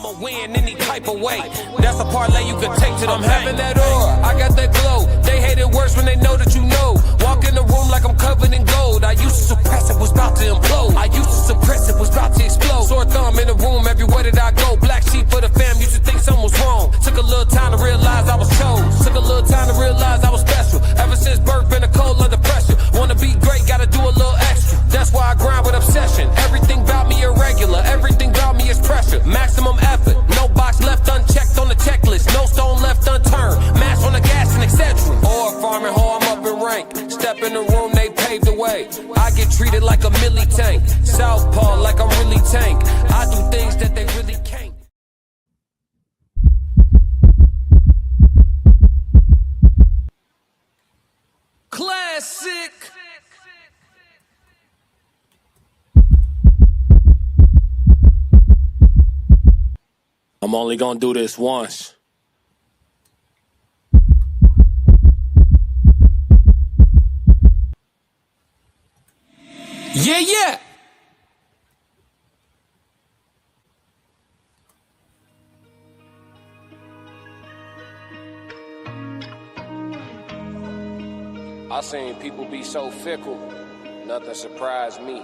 I'ma win any type of way. That's a parlay you can take to the I'm having that aura, I got that glow. They hate it worse when they know that you know. Walk in the room like I'm covered in gold. I used to suppress it, was about to implode. I used to suppress it, was about to explode. Sore thumb in the room everywhere that I go. Black sheep for the fam, used to think something was wrong. Took a little time to realize I was chose. Took a little time to realize I was special. Ever since birth, been a cold under pressure. Wanna be great, gotta do a little extra. That's why I grind with obsession. Everything about me irregular, everything about me is pressure. Maximum effort, no box left unchecked on the checklist. No stone left unturned, mass on the gas and etc. Or farming hoe, I'm up in rank. Step in the room, they paved the way. I get treated like a milli tank. Southpaw like I'm really tank. I do things that they really can't. Classic. I'm only gonna do this once. Yeah. I seen people be so fickle, nothing surprised me.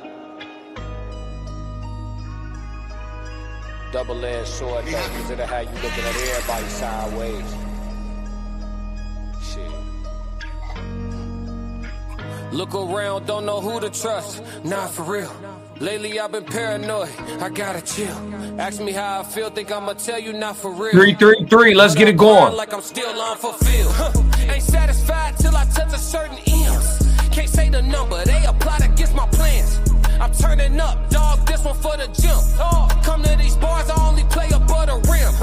Double-edged sword, though, because it'll have you looking at everybody sideways. Shit. Look around, don't know who to trust. Nah, for real. Lately I've been paranoid, I gotta chill. Ask me how I feel, think I'ma tell you not for real. 333, let's get it going. Like I'm still unfulfilled. Ain't satisfied till I touch a certain M's. Can't say the number, they applied against my plans. I'm turning up, dog, this one for the gym. Come to these bars, I only play above the rim.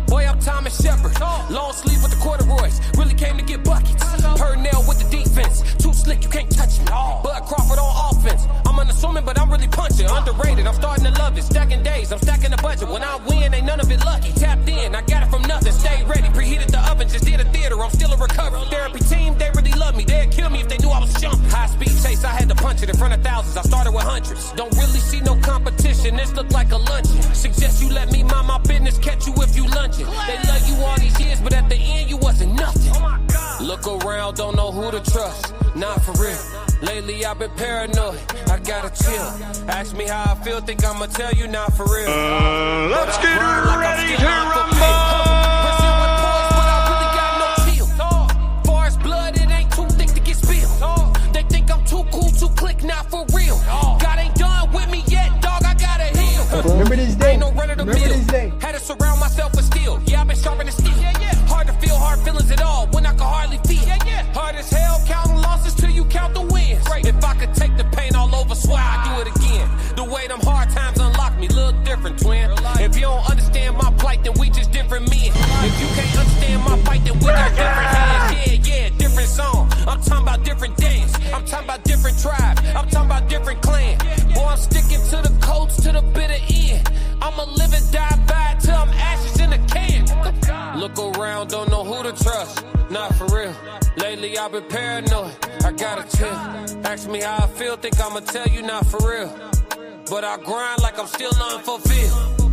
Boy, I'm Thomas Shepard, long sleeve with the corduroys. Really came to get buckets. Purnell with the defense, too slick, you can't touch me. Bud Crawford on offense. I'm unassuming, but I'm really punching. Underrated, I'm starting to love it. Stacking days, I'm stacking the budget. When I win, ain't none of it lucky. Tapped in, I got it from nothing. Stay ready, preheated the oven, just did a theater. I'm still in recovery. Therapy team, they really love me. They'd kill me if they knew I was jumping. High speed chase, I had to punch it in front of thousands. I started with hundreds. Don't really see no competition, this look like a luncheon. Suggest you let me mind my business, catch you if you lunching. They love you all these years, but at the end you wasn't nothing. Look around, don't know who to trust. Not for real. Lately I've been paranoid, I gotta chill. Ask me how I feel, think I'ma tell you not for real. Let's get ready to rumble. Not for real. God ain't done with me yet, dog. I gotta heal. Remember this day. Ain't no run of the mill. Had to surround myself with steel. Yeah, I've been sharpening steel. Hard to feel hard feelings at all when I can hardly feel. Hard as hell counting losses till you count the wins. If I could take the pain all over, swear I'd do it again. The way them hard times unlock me, look different, twin. If you don't understand my plight, then we just different men. If you can't understand my fight, then we got different hands. Yeah, different song. I'm talking about different dance. I'm talking about different tribe. I'm talking about different clan. Boy, I'm sticking to the coats to the bitter end. I'ma live and die by it till I'm ashes in a can. Look around, don't know who to trust. Not for real. Lately I've been paranoid, I gotta chill. Ask me how I feel, think I'ma tell you not for real. But I grind like I'm still unfulfilled.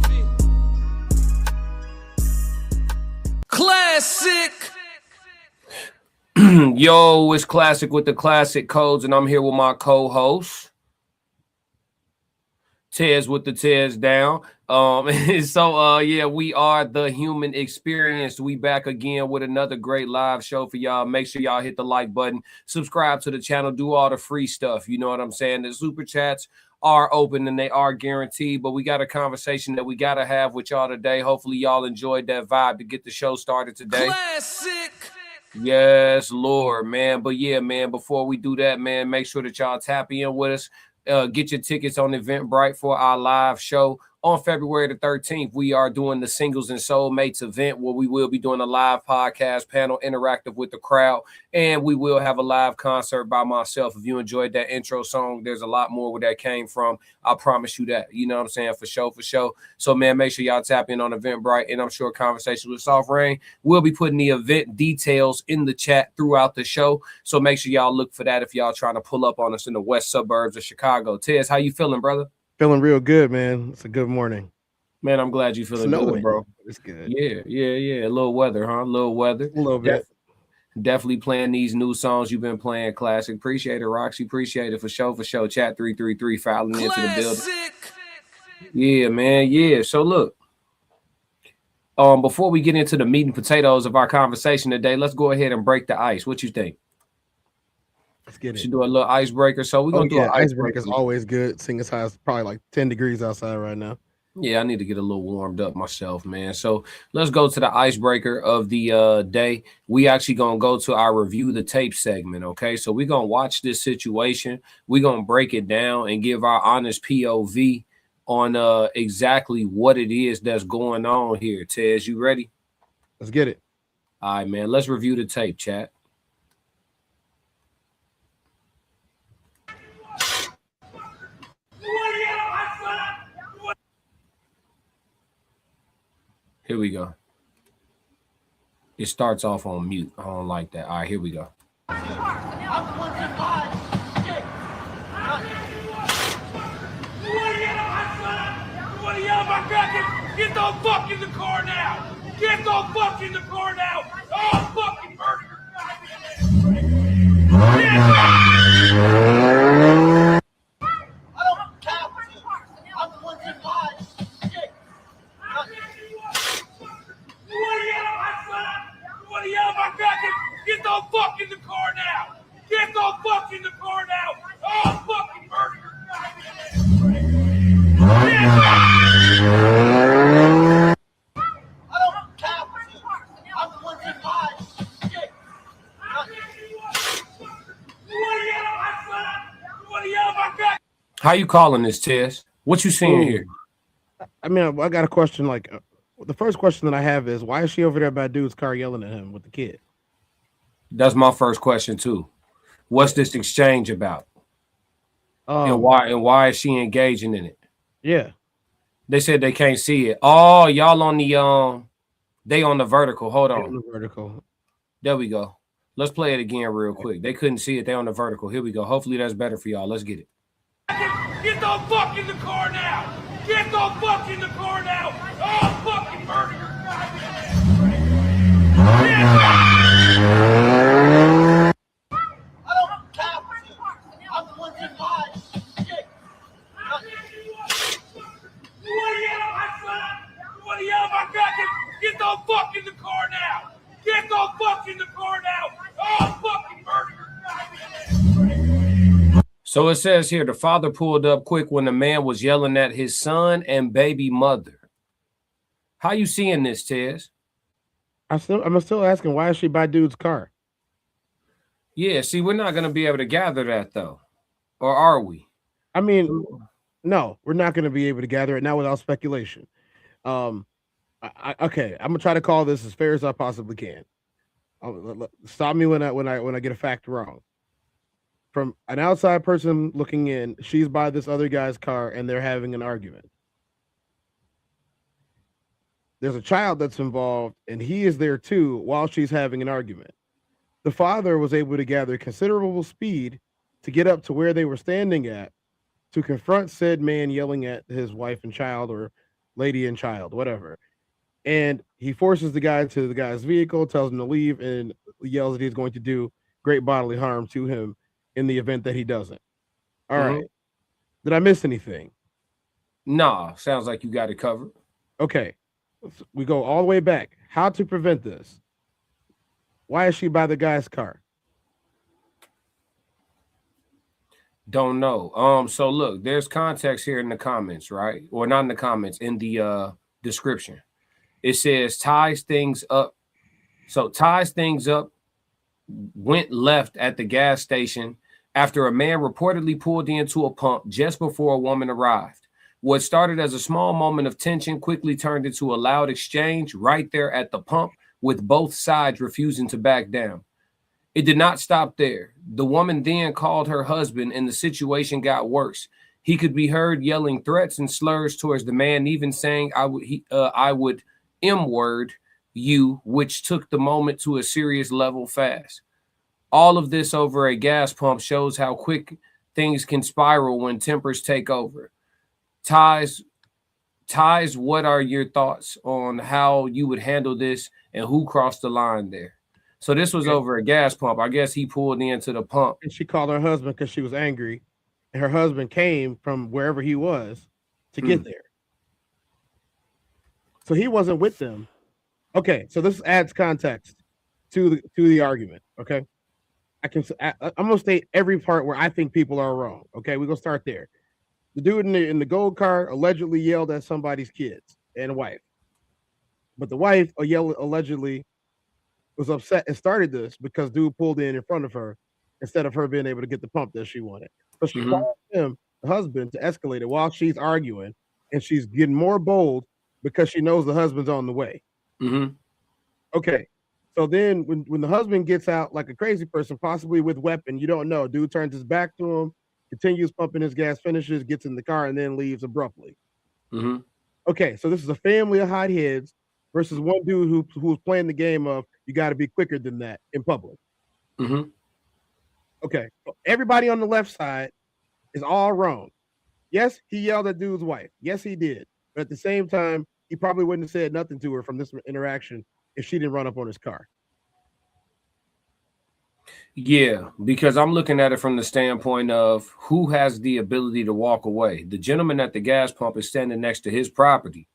Classic. Yo, it's Classic with the Classic Codes, and I'm here with my co-host, Tez with the Tez down. Yeah, we are the Human Experience. We back again with another great live show for y'all. Make sure y'all hit the like button, subscribe to the channel, do all the free stuff. You know what I'm saying? The super chats are open and they are guaranteed, but we got a conversation that we got to have with y'all today. Hopefully y'all enjoyed that vibe to get the show started today. Classic. Yes, Lord, man. But yeah, man, before we do that, man, make sure that y'all tap in with us. Get your tickets on Eventbrite for our live show on February the 13th. We are doing the Singles and Soulmates event where we will be doing a live podcast panel interactive with the crowd, and we will have a live concert by myself. If you enjoyed that intro song, there's a lot more where that came from. I promise you that. You know what I'm saying? For sure, for sure. So, man, make sure y'all tap in on Eventbrite, and I'm sure Conversation with Soft Rain will be putting the event details in the chat throughout the show. So make sure y'all look for that if y'all trying to pull up on us in the west suburbs of Chicago. Tez, how you feeling, brother? Feeling real good, man. It's a good morning. Man, I'm glad you feeling good, bro. It's good. Yeah. A little weather, huh? A little weather. A little bit. Definitely playing these new songs you've been playing. Classic. Appreciate it, Roxy. Appreciate it for sure. Chat 333 filing into the building. Yeah, man. Yeah. So look. Before we get into the meat and potatoes of our conversation today, let's go ahead and break the ice. What you think? Let's get it. Should do a little icebreaker. So we're gonna do an icebreaker. Is always good. Seeing as how it's probably like 10 degrees outside right now. Yeah, I need to get a little warmed up myself, man. So let's go to the icebreaker of the day. We actually gonna go to our review the tape segment. Okay, so we're gonna watch this situation. We're gonna break it down and give our honest POV on exactly what it is that's going on here. Tez, you ready? Let's get it. All right, man. Let's review the tape, chat. Here we go. It starts off on mute. I don't like that. All right, here we go. Get the fuck in the car now! Get the fuck in the car now! Oh, fucking murder Get the fuck in the car now! Get the fuck in the car now! Oh, fucking murder! How you calling this, Tess? What you seeing here? I mean, I got a question. Like, the first question that I have is, why is she over there by dude's car yelling at him with the kid? That's my first question too. What's this exchange about? And why is she engaging in it? Yeah, they said they can't see it. Oh, y'all on the they on the vertical. Hold on, the vertical. There we go. Let's play it again real quick. They couldn't see it. They on the vertical. Here we go. Hopefully that's better for y'all. Let's get it. Get the fuck in the car now! Get the fuck in the car now! Oh, fucking murder! Get the fuck in the car now! Get the fuck in the car now! Oh, fucking murder! So it says here, the father pulled up quick when the man was yelling at his son and baby mother. How you seeing this, Tez? I'm still asking, why is she by dude's car? Yeah, see, we're not going to be able to gather that, though. Or are we? I mean, no, we're not going to be able to gather it now without speculation. Okay, I'm going to try to call this as fair as I possibly can. Stop me when I get a fact wrong. From an outside person looking in, she's by this other guy's car and they're having an argument. There's a child that's involved and he is there too while she's having an argument. The father was able to gather considerable speed to get up to where they were standing at to confront said man yelling at his wife and child, or lady and child, whatever. And he forces the guy to the guy's vehicle, tells him to leave, and yells that he's going to do great bodily harm to him in the event that he doesn't. All right. Did I miss anything? Nah, sounds like you got it covered. Okay. We go all the way back. How to prevent this? Why is she by the guy's car? Don't know. So look, there's context here in the comments, right? Or not in the comments, in the description. It says ties things up. So ties things up went left at the gas station after a man reportedly pulled into a pump just before a woman arrived. What started as a small moment of tension quickly turned into a loud exchange right there at the pump, with both sides refusing to back down. It did not stop there. The woman then called her husband and the situation got worse. He could be heard yelling threats and slurs towards the man, even saying, I would M-word you, which took the moment to a serious level fast. All of this over a gas pump shows how quick things can spiral when tempers take over. Ties Ties, what are your thoughts on how you would handle this and who crossed the line there? So this was over a gas pump. I guess he pulled into the pump. And she called her husband because she was angry. And her husband came from wherever he was to get there. So he wasn't with them. Okay, so this adds context to the argument. Okay, I'm gonna state every part where I think people are wrong. Okay, we're gonna start there. The dude in the gold car allegedly yelled at somebody's kids and wife, but the wife allegedly was upset and started this because dude pulled in front of her instead of her being able to get the pump that she wanted. So she called him, the husband, to escalate it while she's arguing, and she's getting more bold because she knows the husband's on the way. Okay, so then when the husband gets out like a crazy person, possibly with weapon, you don't know. Dude turns his back to him, continues pumping his gas, finishes, gets in the car, and then leaves abruptly. Okay, so this is a family of hotheads versus one dude who's playing the game of you got to be quicker than that in public. Okay, so everybody on the left side is all wrong. Yes, he yelled at dude's wife. Yes, he did. But at the same time, he probably wouldn't have said nothing to her from this interaction if she didn't run up on his car. Yeah, because I'm looking at it from the standpoint of who has the ability to walk away. The gentleman at the gas pump is standing next to his property.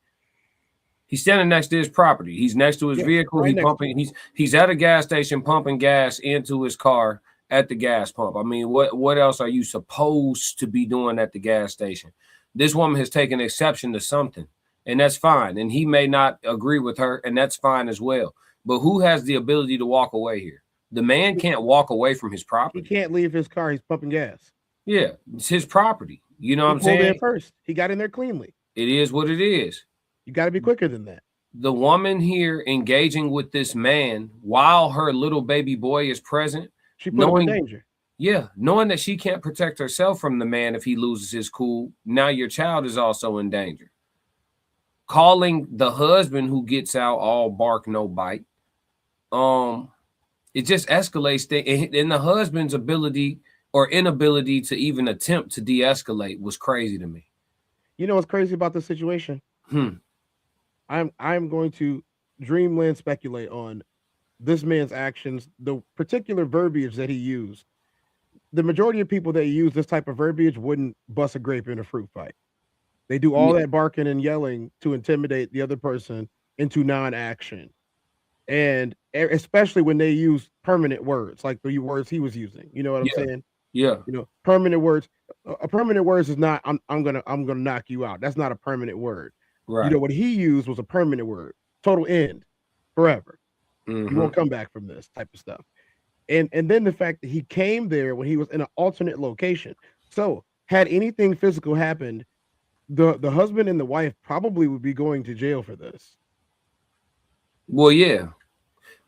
He's standing next to his property. He's next to his vehicle. Right, he's at a gas station pumping gas into his car at the gas pump. I mean, what else are you supposed to be doing at the gas station? This woman has taken exception to something, and that's fine. And he may not agree with her, and that's fine as well. But who has the ability to walk away here? The man can't walk away from his property. He can't leave his car. He's pumping gas. Yeah, it's his property. You know what I'm saying? He pulled in first. He got in there cleanly. It is what it is. You got to be quicker than that. The woman here engaging with this man while her little baby boy is present. She put him in danger. Yeah, knowing that she can't protect herself from the man if he loses his cool. Now your child is also in danger. Calling the husband who gets out all bark, no bite. It just escalates things. And the husband's ability or inability to even attempt to de-escalate was crazy to me. You know what's crazy about this situation? I'm going to dreamland speculate on this man's actions, the particular verbiage that he used. The majority of people that use this type of verbiage wouldn't bust a grape in a fruit fight. They do all that barking and yelling to intimidate the other person into non-action. And especially when they use permanent words, like the words he was using. You know what I'm saying? Yeah. You know, permanent words. A permanent words is not I'm gonna knock you out. That's not a permanent word. Right. You know what he used was a permanent word. Total end. Forever. You won't come back from this type of stuff. And then the fact that he came there when he was in an alternate location. So had anything physical happened, the husband and the wife probably would be going to jail for this. Well, yeah,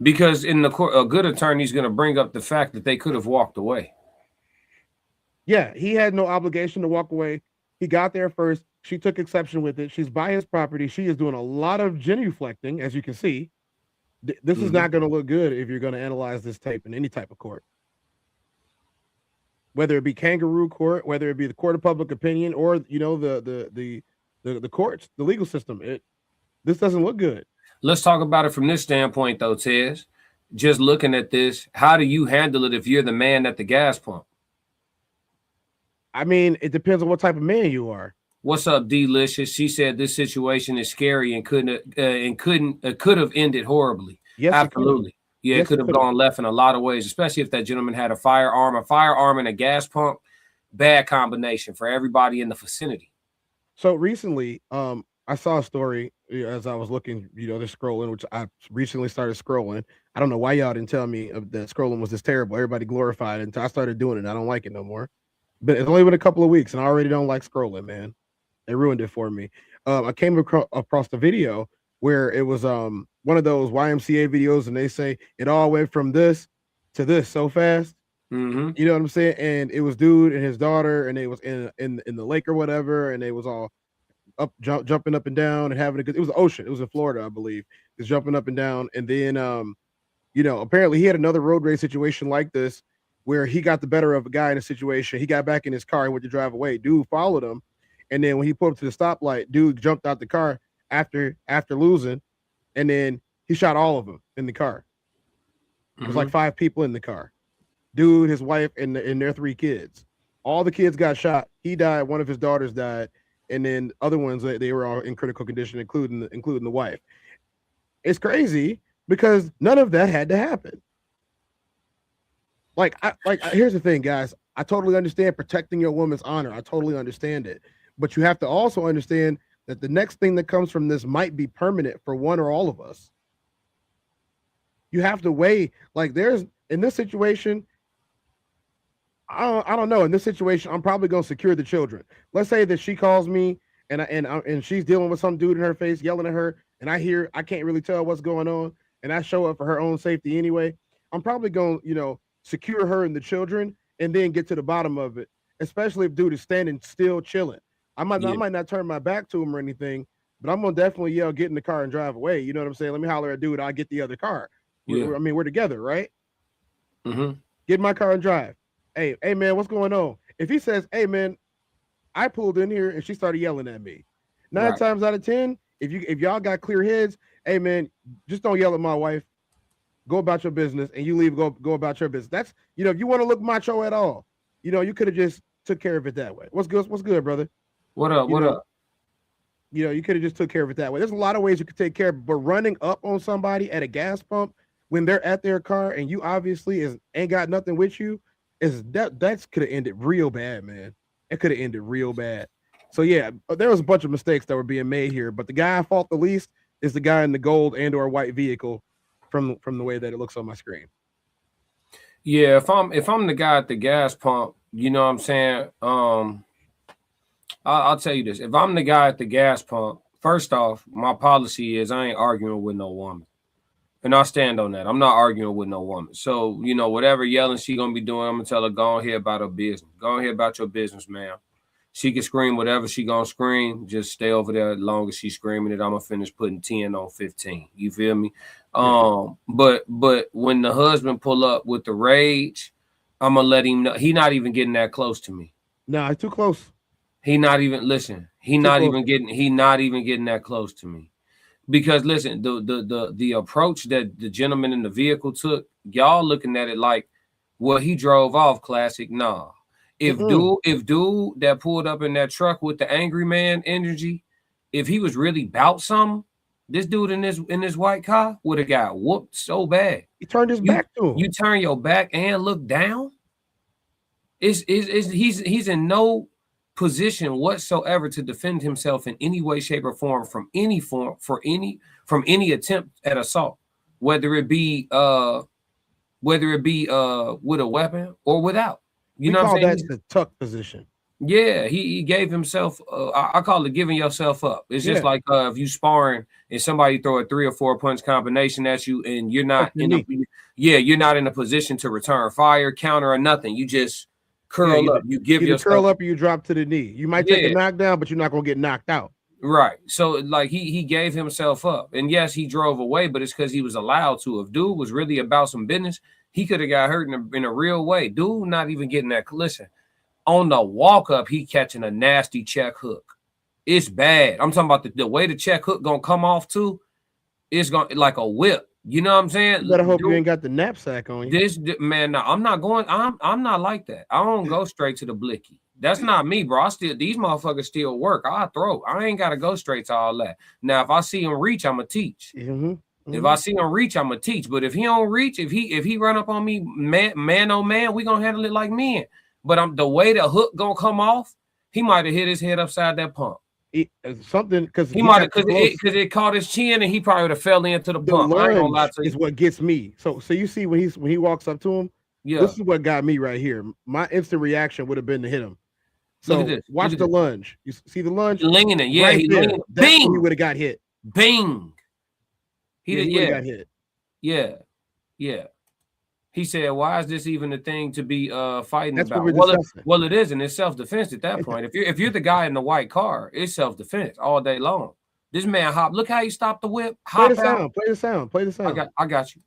because in the court, a good attorney is going to bring up the fact that they could have walked away. Yeah, he had no obligation to walk away. He got there first. She took exception with it. She's by his property. She is doing a lot of genuflecting, as you can see. This is not going to look good if you're going to analyze this tape in any type of court. Whether it be kangaroo court, whether it be the court of public opinion, or you know the courts, the legal system. This doesn't look good. Let's talk about it from this standpoint, though, Tez. Just looking at this, how do you handle it if you're the man at the gas pump? I mean, it depends on what type of man you are. What's up, Delicious? She said this situation is scary and could have ended horribly. Yes, absolutely. Yeah, it could have gone left in a lot of ways, especially if that gentleman had a firearm and a gas pump. Bad combination for everybody in the vicinity. So recently, I saw a story as I was looking, just scrolling, which I recently started scrolling. I don't know why y'all didn't tell me that scrolling was this terrible. Everybody glorified it until I started doing it. I don't like it no more. But it's only been a couple of weeks, and I already don't like scrolling, man. They ruined it for me. I came across the video where it was one of those YMCA videos, and they say it all went from this to this so fast. You know what I'm saying? And it was dude and his daughter, and they was in the lake or whatever, and they was all up jumping up and down and having a good. It was the ocean. It was in Florida, I believe. It's jumping up and down, and then apparently he had another road rage situation like this where he got the better of a guy in a situation. He got back in his car and went to drive away. Dude followed him And then when he pulled up to the stoplight, dude jumped out the car after losing, and then he shot all of them in the car. It was like 5 people in the car. Dude, his wife, and their 3 kids. All the kids got shot. He died. One of his daughters died, and then other ones, they were all in critical condition, including the wife. It's crazy because none of that had to happen. Here's the thing, guys. I totally understand protecting your woman's honor. I totally understand it. But you have to also understand that the next thing that comes from this might be permanent for one or all of us. You have to weigh, there's, in this situation, I don't know. In this situation, I'm probably going to secure the children. Let's say that she calls me and she's dealing with some dude in her face, yelling at her, and I can't really tell what's going on, and I show up for her own safety anyway. I'm probably going to, secure her and the children and then get to the bottom of it, especially if dude is standing still chilling. I might not turn my back to him or anything, but I'm going to definitely yell, get in the car and drive away. You know what I'm saying? Let me holler at dude. I'll get the other car. Yeah. We're together, right? Mm-hmm. Get in my car and drive. Hey, man, what's going on? If he says, hey, man, I pulled in here and she started yelling at me. 9 times out of 10, if y'all got clear heads, hey, man, just don't yell at my wife. Go about your business, and you leave. Go about your business. That's, if you want to look macho at all, you could have just took care of it that way. What's good, brother? What up? You could have just took care of it that way. There's a lot of ways you could take care of it, but running up on somebody at a gas pump when they're at their car and you obviously ain't got nothing with you, that's could have ended real bad, man. It could have ended real bad. So yeah, there was a bunch of mistakes that were being made here, but the guy I fault the least is the guy in the gold and or white vehicle from the way that it looks on my screen. Yeah, if I'm the guy at the gas pump, you know what I'm saying? I'll tell you this. If I'm the guy at the gas pump, first off, my policy is I ain't arguing with no woman. And I stand on that. I'm not arguing with no woman. So, whatever yelling she gonna be doing, I'm gonna tell her, go on here about her business. Go on here about your business, ma'am. She can scream whatever she gonna scream. Just stay over there as long as she's screaming it. I'm gonna finish putting 10 on 15. You feel me? But when the husband pull up with the rage, I'm gonna let him know he not even getting that close to me. No, it's too close. He not even getting that close to me. Because listen, the approach that the gentleman in the vehicle took, y'all looking at it like, well, he drove off, classic. Nah. If dude that pulled up in that truck with the angry man energy, if he was really about something, this dude in this white car would have got whooped so bad. He turned his back to him. You turn your back and look down. He's in no position whatsoever to defend himself in any way, shape, or form from any attempt at assault, whether it be with a weapon or without. You know what I'm saying? That's the tuck position. Yeah, he gave himself. I call it giving yourself up. It's just like if you sparring and somebody throw a 3 or 4 punch combination at you, and you're not you're not in a position to return fire, counter, or nothing. You just curl up. You give yourself curl up, or you drop to the knee. You might take a knockdown, but you're not gonna get knocked out. Right. So he gave himself up, and yes, he drove away, but it's because he was allowed to. If dude was really about some business, he could have got hurt in a real way. Dude, not even getting that. Listen, on the walk up, he catching a nasty check hook. It's bad. I'm talking about the way the check hook gonna come off too. It's gonna like a whip. You know what I'm saying? You better hope you ain't got the knapsack on you. This man, no, I'm not going. I'm not like that. I don't go straight to the blicky. That's not me, bro. These motherfuckers still work. I throw. I ain't gotta go straight to all that. Now, if I see him reach, I'ma teach. If I see him reach, I'm gonna teach. But if he don't reach, if he run up on me, man on man, we gonna handle it like men. But the way the hook gonna come off, he might have hit his head upside that pump. Something because he might have because it caught his chin and he probably would have fell into the pump. I ain't gonna lie to you. Is what gets me. So you see when he walks up to him, this is what got me right here. My instant reaction would have been to hit him. So watch the lunge. You see the lunge? Linging it, yeah. Right there. Bing. He would have got hit. Bing. He got hit. Yeah. He said, "Why is this even a thing to be fighting That's about?" Well, it isn't. It's self-defense at that point. If you're the guy in the white car, it's self-defense all day long. This man hop. Look how he stopped the whip. Play the sound. I got you.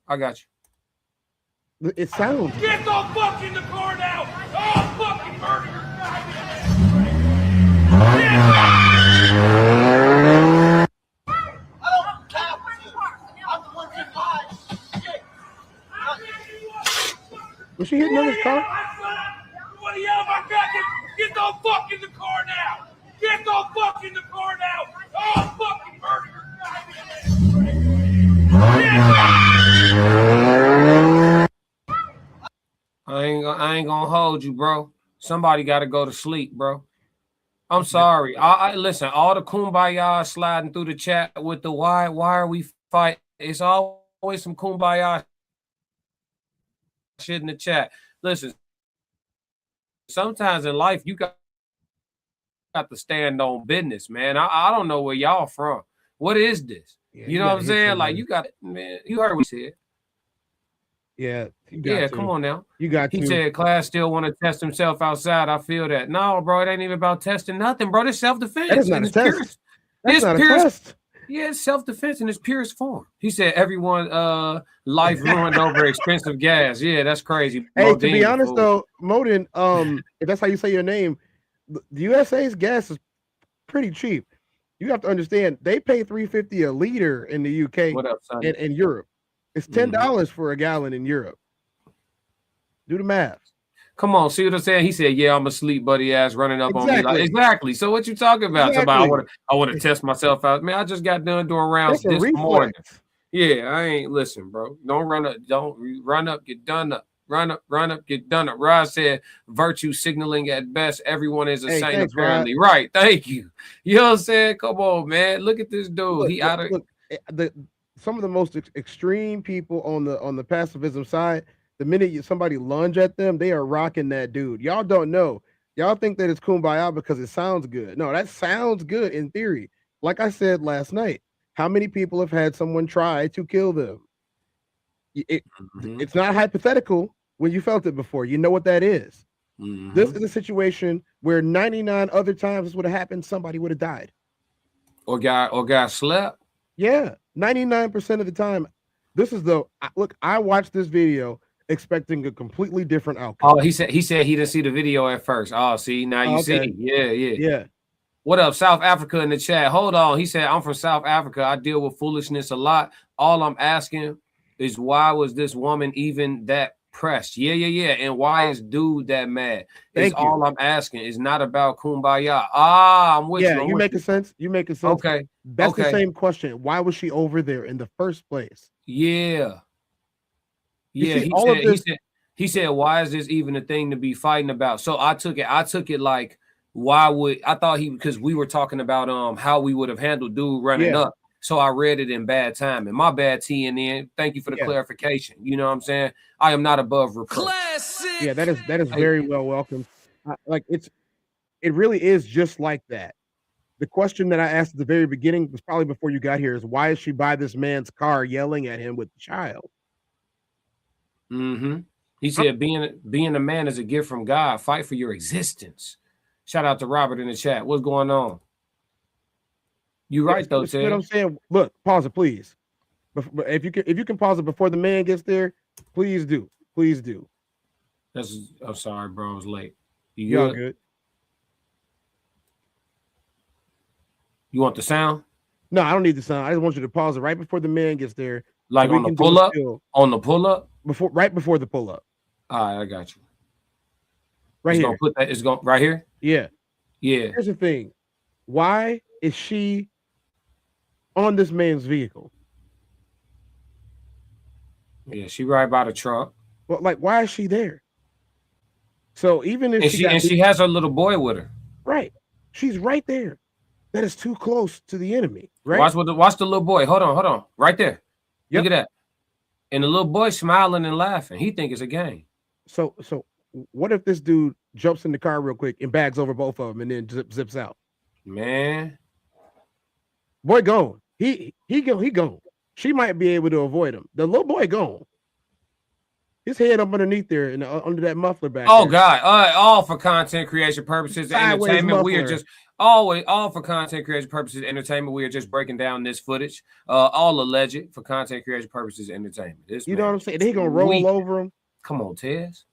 It sounds. Get the fuck in the car now! Oh, fucking murder! Was she hitting on his car? What do you yell my God? Get the fuck in the car now! Get the fuck in the car now! Oh, fucking murder I ain't gonna hold you, bro. Somebody got to go to sleep, bro. I'm sorry. I listen. All the kumbaya sliding through the chat with the why are we fighting? It's always some kumbaya shit in the chat. Listen, sometimes in life you got to stand on business, man. I don't know where y'all from. What is this? Yeah, you know what I'm saying? Like you got, man. You heard what he said. Yeah, come on now. You got he said class still want to test himself outside. I feel that. No, bro, it ain't even about testing nothing, bro. It's self-defense. That is not a test. That's not a test. Yeah, it's self-defense in its purest form. He said everyone life ruined over expensive gas. Yeah, that's crazy. Hey, to be honest though, Modin, if that's how you say your name, the USA's gas is pretty cheap. You have to understand they pay $3.50 a liter in the UK. What up, son? In Europe. It's $10 for a gallon in Europe. Do the math. Come on, see what I'm saying? He said, "Yeah, I'm asleep, buddy ass running up on me." Like, exactly. So what you talking about? Somebody, I want to test myself out. Man, I just got done doing rounds this morning. Yeah, I ain't listen, bro. Don't run up, get done up. Run up, get done up. Rod said, "Virtue signaling at best. Everyone is a saint apparently." Rod. Right? Thank you. You know what I'm saying? Come on, man. Look at this dude. Some of the most extreme people on the pacifism side, the minute somebody lunge at them, they are rocking that dude. Y'all don't know. Y'all think that it's kumbaya because it sounds good. No, that sounds good in theory. Like I said last night, how many people have had someone try to kill them? It's not hypothetical when you felt it before. You know what that is. This is a situation where 99 other times this would have happened, somebody would have died. Or got slept. Yeah, 99% of the time. This is look, I watched this video expecting a completely different outcome. Oh, he said he didn't see the video at first. Oh, see, now you see. Yeah. What up, South Africa in the chat? Hold on. He said, I'm from South Africa. I deal with foolishness a lot. All I'm asking is why was this woman even that pressed? Yeah. And why is dude that mad? It's all I'm asking. It's not about kumbaya. I'm with you. Yeah, you making sense. You making sense. Okay. That's the same question. Why was she over there in the first place? Yeah. He said, why is this even a thing to be fighting about? So I took it like, because we were talking about how we would have handled dude running up. So I read it in bad time. And my bad, TNN. Thank you for the clarification. You know what I'm saying? I am not above reproach. Yeah, that is very well welcome. It really is just like that. The question that I asked at the very beginning was probably before you got here is why is she by this man's car yelling at him with the child? He said being a man is a gift from God. Fight for your existence. Shout out to Robert in the chat. What's going on? You right though, Ted. What I'm saying. Look, pause it, please. If you can pause it before the man gets there, please do. Please do. I'm sorry, bro. I was late. You good? You want the sound? No, I don't need the sound. I just want you to pause it right before the man gets there. Like on the pull up? On the pull up? Right before the pull up. All right, I got you. Right here. It's going right here? Yeah. Yeah. Here's the thing. Why is she on this man's vehicle? Yeah, she right by the truck. Well, like, why is she there? So even if she has her little boy with her. Right. She's right there. That is too close to the enemy. Right. Watch the little boy. Hold on. Right there. Yep. Look at that. And the little boy smiling and laughing. He think it's a game. So what if this dude jumps in the car real quick and bags over both of them and then zips out? Man. Boy gone. He gone. She might be able to avoid him. The little boy gone. His head up underneath there and under that muffler back. Oh, there. God. All for content creation purposes, entertainment. Muffler. We are just all for content creation purposes, entertainment. We are just breaking down this footage. All alleged for content creation purposes, entertainment. You know what I'm saying? They gonna roll over him. Come on, Tez.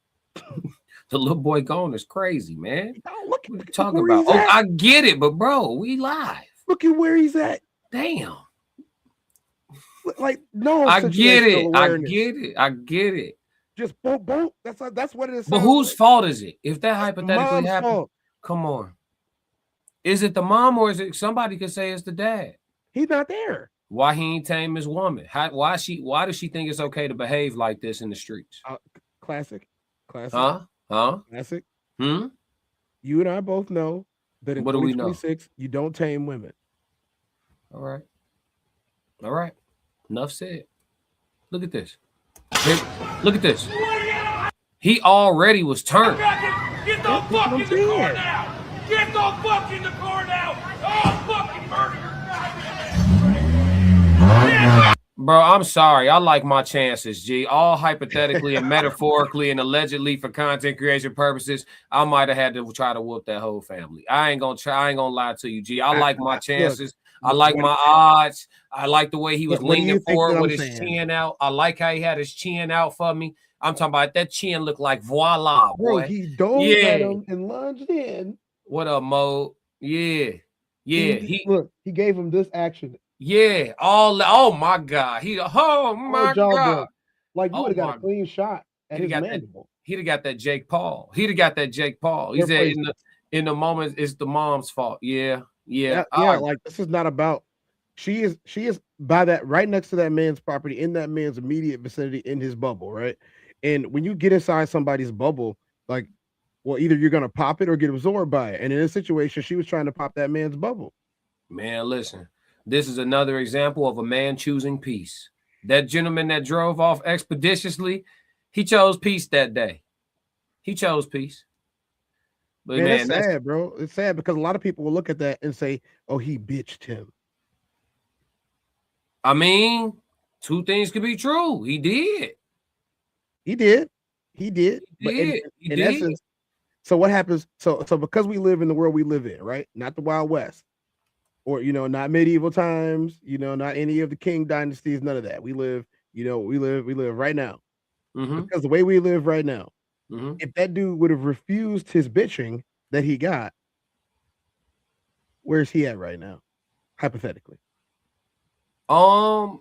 The little boy gone is crazy, man. Oh, What you look talking where about? he's Oh, at. I get it, but bro, we live. Look at where he's at. Damn. Like no I get it. situational I awareness. get it. I get it. Just boom, boom. That's what it is. But whose fault is it? If that That's hypothetically mom's happened, fault. come on. Is it the mom or is it somebody could say it's the dad? He's not there. Why he ain't tame his woman? Why does she think it's okay to behave like this in the streets? Classic. Huh? Classic. Hmm? You and I both know that in What do we know? 2026, you don't tame women. All right. Enough said. Look at this. Look at this. He already was turned. Get the fuck in the car now! Get the fuck in the car now! Oh, fucking murder your Bro, I'm sorry. I like my chances, G. All hypothetically and metaphorically and allegedly for content creation purposes, I might have had to try to whoop that whole family. I ain't gonna lie to you, G. I like my chances. I like my odds. I like the way he was leaning forward with his chin out. I like how he had his chin out for me. I'm talking about that chin looked like voila, boy. Bro, he dove at him and lunged in. What up, Mo? Yeah. He gave him this action. Yeah. Oh my God. Oh my God. Like you would have got a clean shot at his mandible. He'd have got that Jake Paul. He said in the moment it's the mom's fault. Yeah. Like this is not about. She is by that right next to that man's property in that man's immediate vicinity in his bubble, right? And when you get inside somebody's bubble, like, well, either you're gonna pop it or get absorbed by it. And in this situation, she was trying to pop that man's bubble. Man, listen, this is another example of a man choosing peace. That gentleman that drove off expeditiously, he chose peace that day. He chose peace. But man, that's sad, bro. It's sad because a lot of people will look at that and say, "Oh, he bitched him." I mean, two things could be true. He did. But in essence, so what happens? So because we live in the world we live in, right? Not the Wild West, or not medieval times, not any of the king dynasties, none of that. We live right now. Because the way we live right now, if that dude would have refused his bitching that he got, where's he at right now? Hypothetically. Home.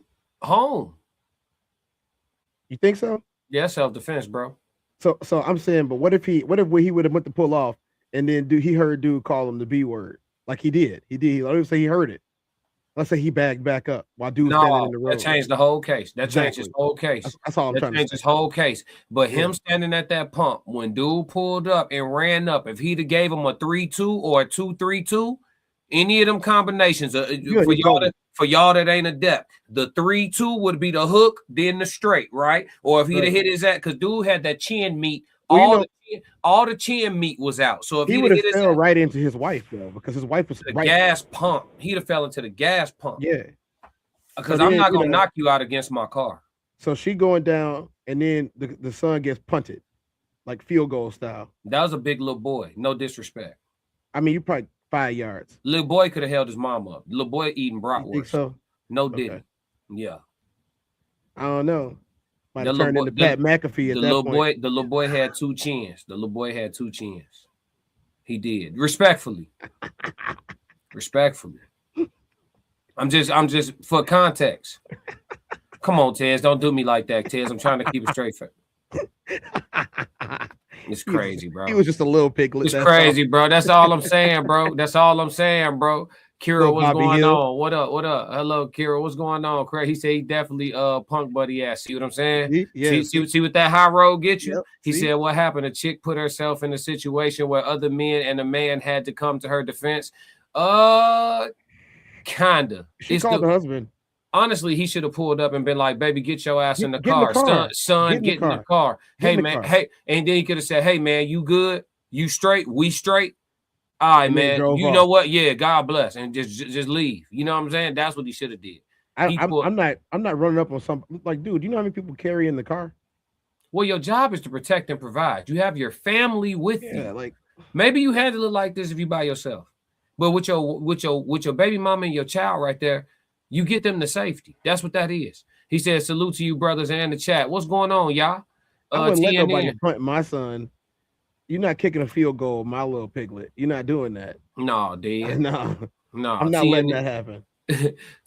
You think so? Yeah, self-defense, bro. So I'm saying, but what if he would have went to pull off and then he heard dude call him the B word? Like he did. Let him say he heard it. Let's say he backed back up while dude standing in the road. That changed the whole case. That changed his whole case. That's all I'm trying to say. Changed his whole case. But him standing at that pump when dude pulled up and ran up, if he'd have gave him a 3-2 or a 2-3-2, any of them combinations for y'all that ain't adept, the 3-2 would be the hook, then the straight, right? Or if he'd have hit his ass, because dude had that chin meat, all the chin meat was out. So if he would have fell right into his wife, though, because his wife was the gas pump. He'd have fell into the gas pump. Yeah, because I'm not gonna knock you out against my car. So she going down, and then the son gets punted, like field goal style. That was a big little boy. No disrespect. I mean, you probably 5 yards. Little boy could have held his mom up. Little boy eating bratwurst. So? No didn't. Yeah. I don't know. Might have turned into Pat McAfee at that point. The little boy had two chins. He did. Respectfully. I'm just for context. Come on, Tez. Don't do me like that, Tez. I'm trying to keep it straight for It's crazy, bro. He was just a little piglet. It's crazy, bro. That's all I'm saying, bro. Kira, what's going on? What up? Hello, Kira. What's going on? Craig, he said he definitely punk buddy ass. See what I'm saying? See what that high road get you? Yep. He said what happened? A chick put herself in a situation where other men and a man had to come to her defense. Kinda. She called the husband. Honestly, he should have pulled up and been like, "Baby, get your ass in the car. Son, get in the car. Hey, man, hey." And then he could have said, "Hey, man, you good? You straight? We straight? All right, man. You know what? Yeah, God bless, and just leave. You know what I'm saying? That's what he should have did." I'm not running up on something like, dude. You know how many people carry in the car? Well, your job is to protect and provide. You have your family with you. Like maybe you handle it like this if you by yourself, but with your baby mama and your child right there. You get them to safety. That's what that is. He said, "Salute to you, brothers, and the chat. What's going on, y'all?" I wouldn't let nobody punt my son You're not kicking a field goal, my little piglet. You're not doing that. No, dude. No, No. I'm not letting that happen.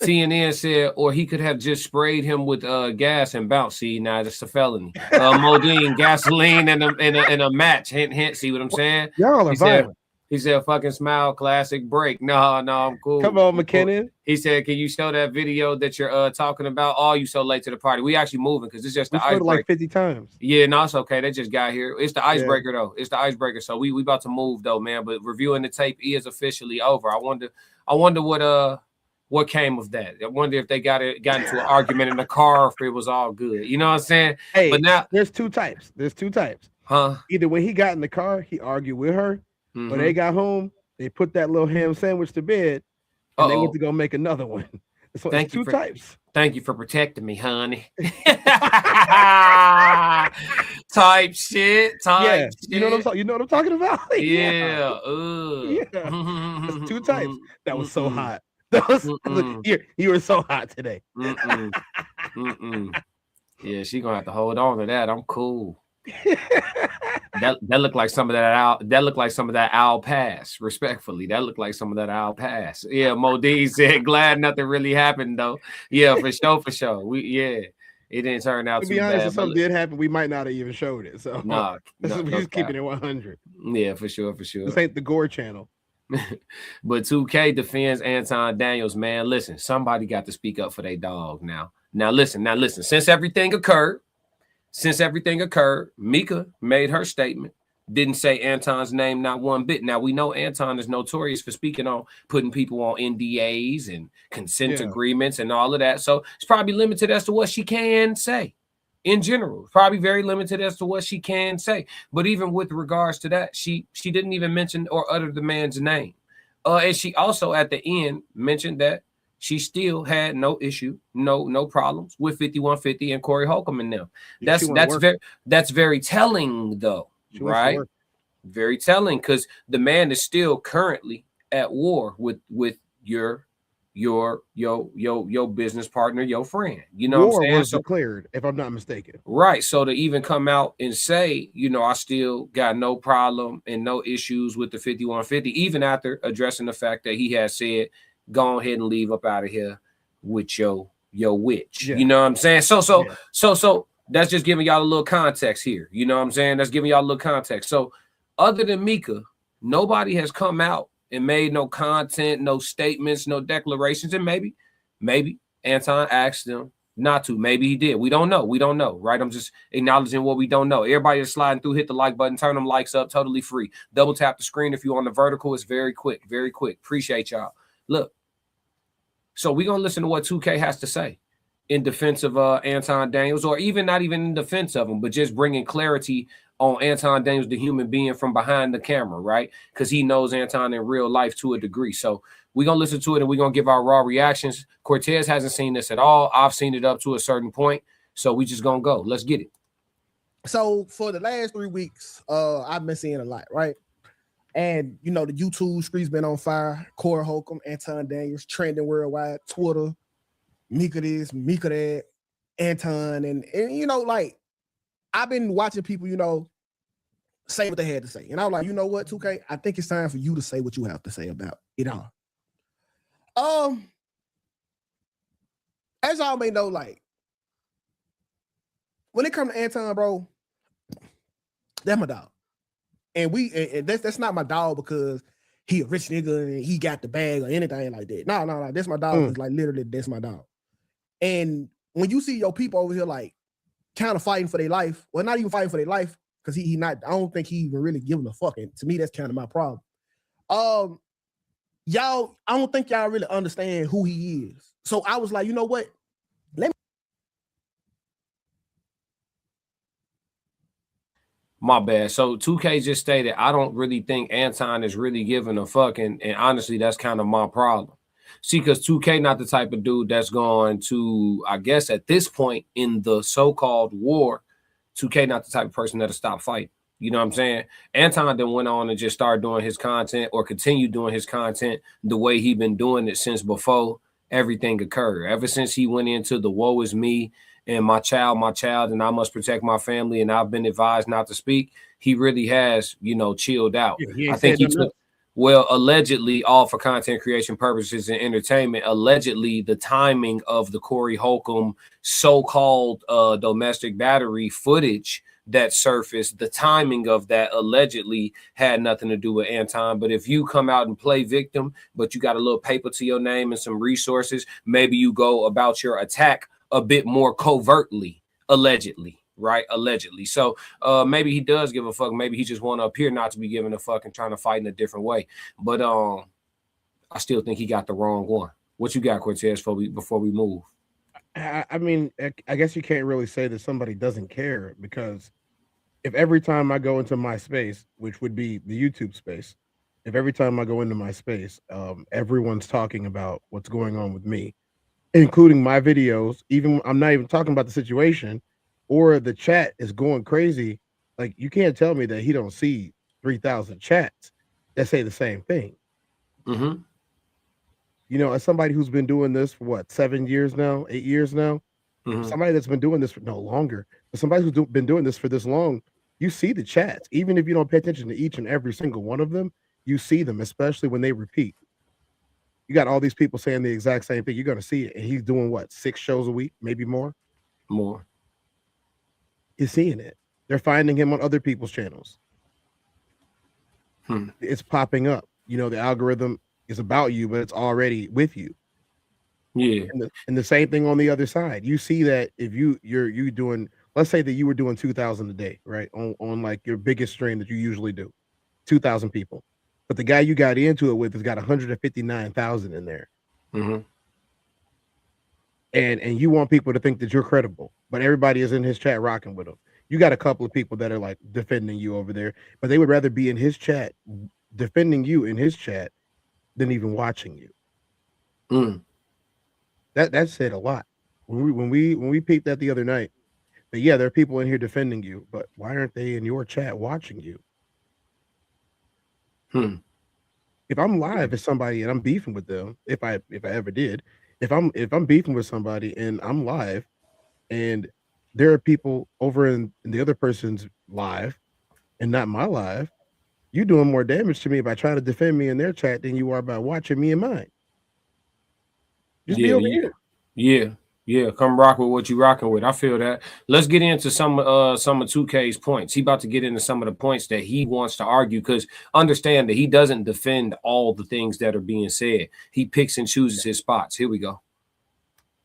CNN said, or he could have just sprayed him with gas and bounce. See, now that's a felony. Modine, gasoline, and a match. Hint. See what I'm saying? Y'all are violent. He said, "Fucking smile, classic break." No, I'm cool. Come on, McKinnon. He said, "Can you show that video that you're talking about? Oh, you so late to the party. We actually moving because it's just the icebreaker. Like 50 times. Yeah, no, it's okay. They just got here. It's the icebreaker though. It's the icebreaker. So we about to move though, man. But reviewing the tape is officially over. I wonder what came of that. I wonder if they got into an argument in the car, or if it was all good. You know what I'm saying? Hey, but now there's two types. Huh? Either when he got in the car, he argued with her. Mm-hmm. When they got home, they put that little ham sandwich to bed, and they went to go make another one. So Thank you two types. Thank you for protecting me, honey. Type shit. Shit. You know what I'm talking about? Yeah. There's two types. That was so hot. You were so hot today. Yeah, she gonna have to hold on to that. I'm cool. that looked like some of that owl pass. Respectfully, that looked like some of that owl pass. Yeah, Modine said, "Glad nothing really happened though." Yeah, for sure. It didn't turn out to be honest. If something did happen, we might not have even showed it. So we're keeping it 100. Yeah, for sure. This ain't the Gore channel. But 2K defends Anton Daniels, man. Listen, somebody got to speak up for their dog now. Now listen. Since everything occurred, Mika made her statement. Didn't say Anton's name not one bit. Now we know Anton is notorious for speaking on putting people on NDAs and consent agreements and all of that. So it's probably limited as to what she can say. In general, probably very limited as to what she can say. But even with regards to that, she didn't even mention or utter the man's name. And she also at the end mentioned that she still had no issue, no problems with 5150 and Corey Holcomb and them. That's very telling though, right? Very telling, because the man is still currently at war with your business partner, your friend. You know what I'm saying? Was declared, if I'm not mistaken. Right. So to even come out and say, I still got no problem and no issues with the 5150, even after addressing the fact that he has said, go ahead and leave up out of here with your witch. You know what I'm saying? So that's just giving y'all a little context here. You know what I'm saying? That's giving y'all a little context. So other than Mika, nobody has come out and made no content, no statements, no declarations. And maybe Anton asked them not to. Maybe he did. We don't know, right? I'm just acknowledging what we don't know. Everybody is sliding through, hit the like button, turn them likes up, totally free. Double tap the screen if you're on the vertical. It's very quick. Appreciate y'all. Look, so we're going to listen to what 2K has to say in defense of Anton Daniels, or even not even in defense of him, but just bringing clarity on Anton Daniels, the human being from behind the camera, right? Because he knows Anton in real life to a degree. So we're going to listen to it and we're going to give our raw reactions. Cortez hasn't seen this at all. I've seen it up to a certain point. So we just going to go. Let's get it. So for the last 3 weeks, I've been seeing a lot, right? And, the YouTube street's been on fire. Corey Holcomb, Anton Daniels, trending worldwide, Twitter, Mika this, Mika that, Anton. And I've been watching people, say what they had to say. And I was like, you know what, 2K? I think it's time for you to say what you have to say about it all. As y'all may know, when it comes to Anton, bro, that's my dog. And that's not my dog because he a rich nigga and he got the bag or anything like that. No. That's my dog. It's literally that's my dog. And when you see your people over here kind of fighting for their life, well, not even fighting for their life, because he not. I don't think he even really giving a fuck. And to me, that's kind of my problem. Y'all, I don't think y'all really understand who he is. So I was like, you know what? My bad. So 2K just stated, I don't really think Anton is really giving a fuck. And honestly, that's kind of my problem. See, because 2K not the type of dude that's going to, I guess at this point in the so-called war, 2K not the type of person that'll stop fighting. You know what I'm saying? Anton then went on and just started doing his content or continued doing his content the way he been doing it since before everything occurred. Ever since he went into the woe is me and my child, and I must protect my family, and I've been advised not to speak, he really has, you know, chilled out. Yeah, he I ain't think said he nothing took, well, allegedly, all for content creation purposes and entertainment, allegedly the timing of the Corey Holcomb so-called domestic battery footage that surfaced, the timing of that allegedly had nothing to do with Anton. But if you come out and play victim, but you got a little paper to your name and some resources, maybe you go about your attack a bit more covertly, allegedly, right? Allegedly. So maybe he does give a fuck. Maybe he just want to appear not to be giving a fuck and trying to fight in a different way. But I still think he got the wrong one. What you got, Cortez, before we move? I mean, I guess you can't really say that somebody doesn't care, because if every time I go into my space, which would be the YouTube space, if every time I go into my space, everyone's talking about what's going on with me, including my videos, even I'm not even talking about the situation, or the chat is going crazy, like, you can't tell me that he don't see 3,000 chats that say the same thing. Mm-hmm. You know, as somebody who's been doing this for what, 7 years now, 8 years now, somebody that's been doing this for no longer, but somebody who's been doing this for this long, you see the chats. Even if you don't pay attention to each and every single one of them, you see them, especially when they repeat. You got all these people saying the exact same thing. You're going to see it. And he's doing what, 6 shows a week, maybe more? More. You're seeing it. They're finding him on other people's channels. It's popping up. You know, the algorithm is about you, but it's already with you. Yeah. And the same thing on the other side. You see that if you're doing, let's say that you were doing 2,000 a day, right? On like your biggest stream that you usually do, 2,000 people. But the guy you got into it with has got 159,000 in there. And you want people to think that you're credible, but everybody is in his chat rocking with him. You got a couple of people that are like defending you over there, but they would rather be in his chat, defending you in his chat, than even watching you. That said a lot. When we peeped that the other night, but yeah, there are people in here defending you, but why aren't they in your chat watching you? If I'm live as somebody and I'm beefing with them, if I ever did, if I'm beefing with somebody and I'm live, and there are people over in the other person's live and not my live, you're doing more damage to me by trying to defend me in their chat than you are by watching me in mine. Just be over here. Yeah. Come rock with what you rocking with. I feel that. Let's get into some of 2K's points. He about to get into some of the points that he wants to argue, because understand that he doesn't defend all the things that are being said. He picks and chooses his spots. Here we go.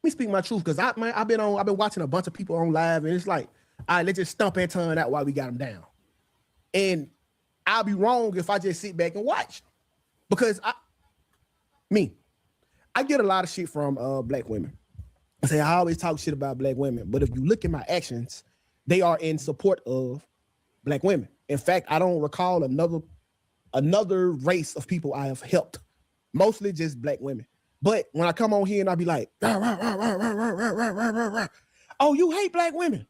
Let me speak my truth, because I've been watching a bunch of people on live, and it's like, all right, let's just stump Anton out while we got him down. And I'll be wrong if I just sit back and watch, because I get a lot of shit from black women. I say I always talk shit about black women, but if you look at my actions, they are in support of black women. In fact, I don't recall another race of people I have helped, mostly just black women. But when I come on here and I be like, rah, rah, rah, rah, rah, rah, rah, rah, rah, rah, rah. Oh, you hate black women.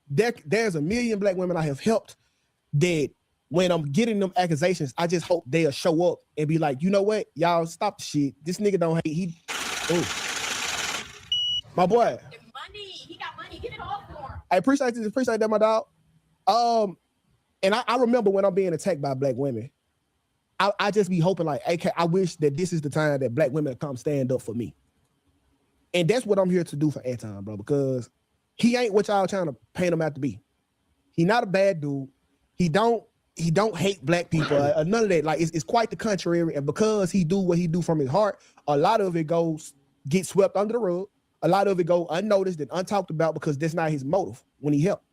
There's a million black women I have helped that when I'm getting them accusations, I just hope they'll show up and be like, you know what? Y'all stop the shit. This nigga don't hate. My boy. Money. He got money. Get it off for him. I appreciate that, my dog. And I remember when I'm being attacked by black women, I just be hoping like, okay, I wish that this is the time that black women come stand up for me. And that's what I'm here to do for Anton, bro, because he ain't what y'all trying to paint him out to be. He not a bad dude. He don't hate black people. None of that. Like it's quite the contrary. And because he do what he do from his heart, a lot of it gets swept under the rug. A lot of it go unnoticed and untalked about because that's not his motive when he helped.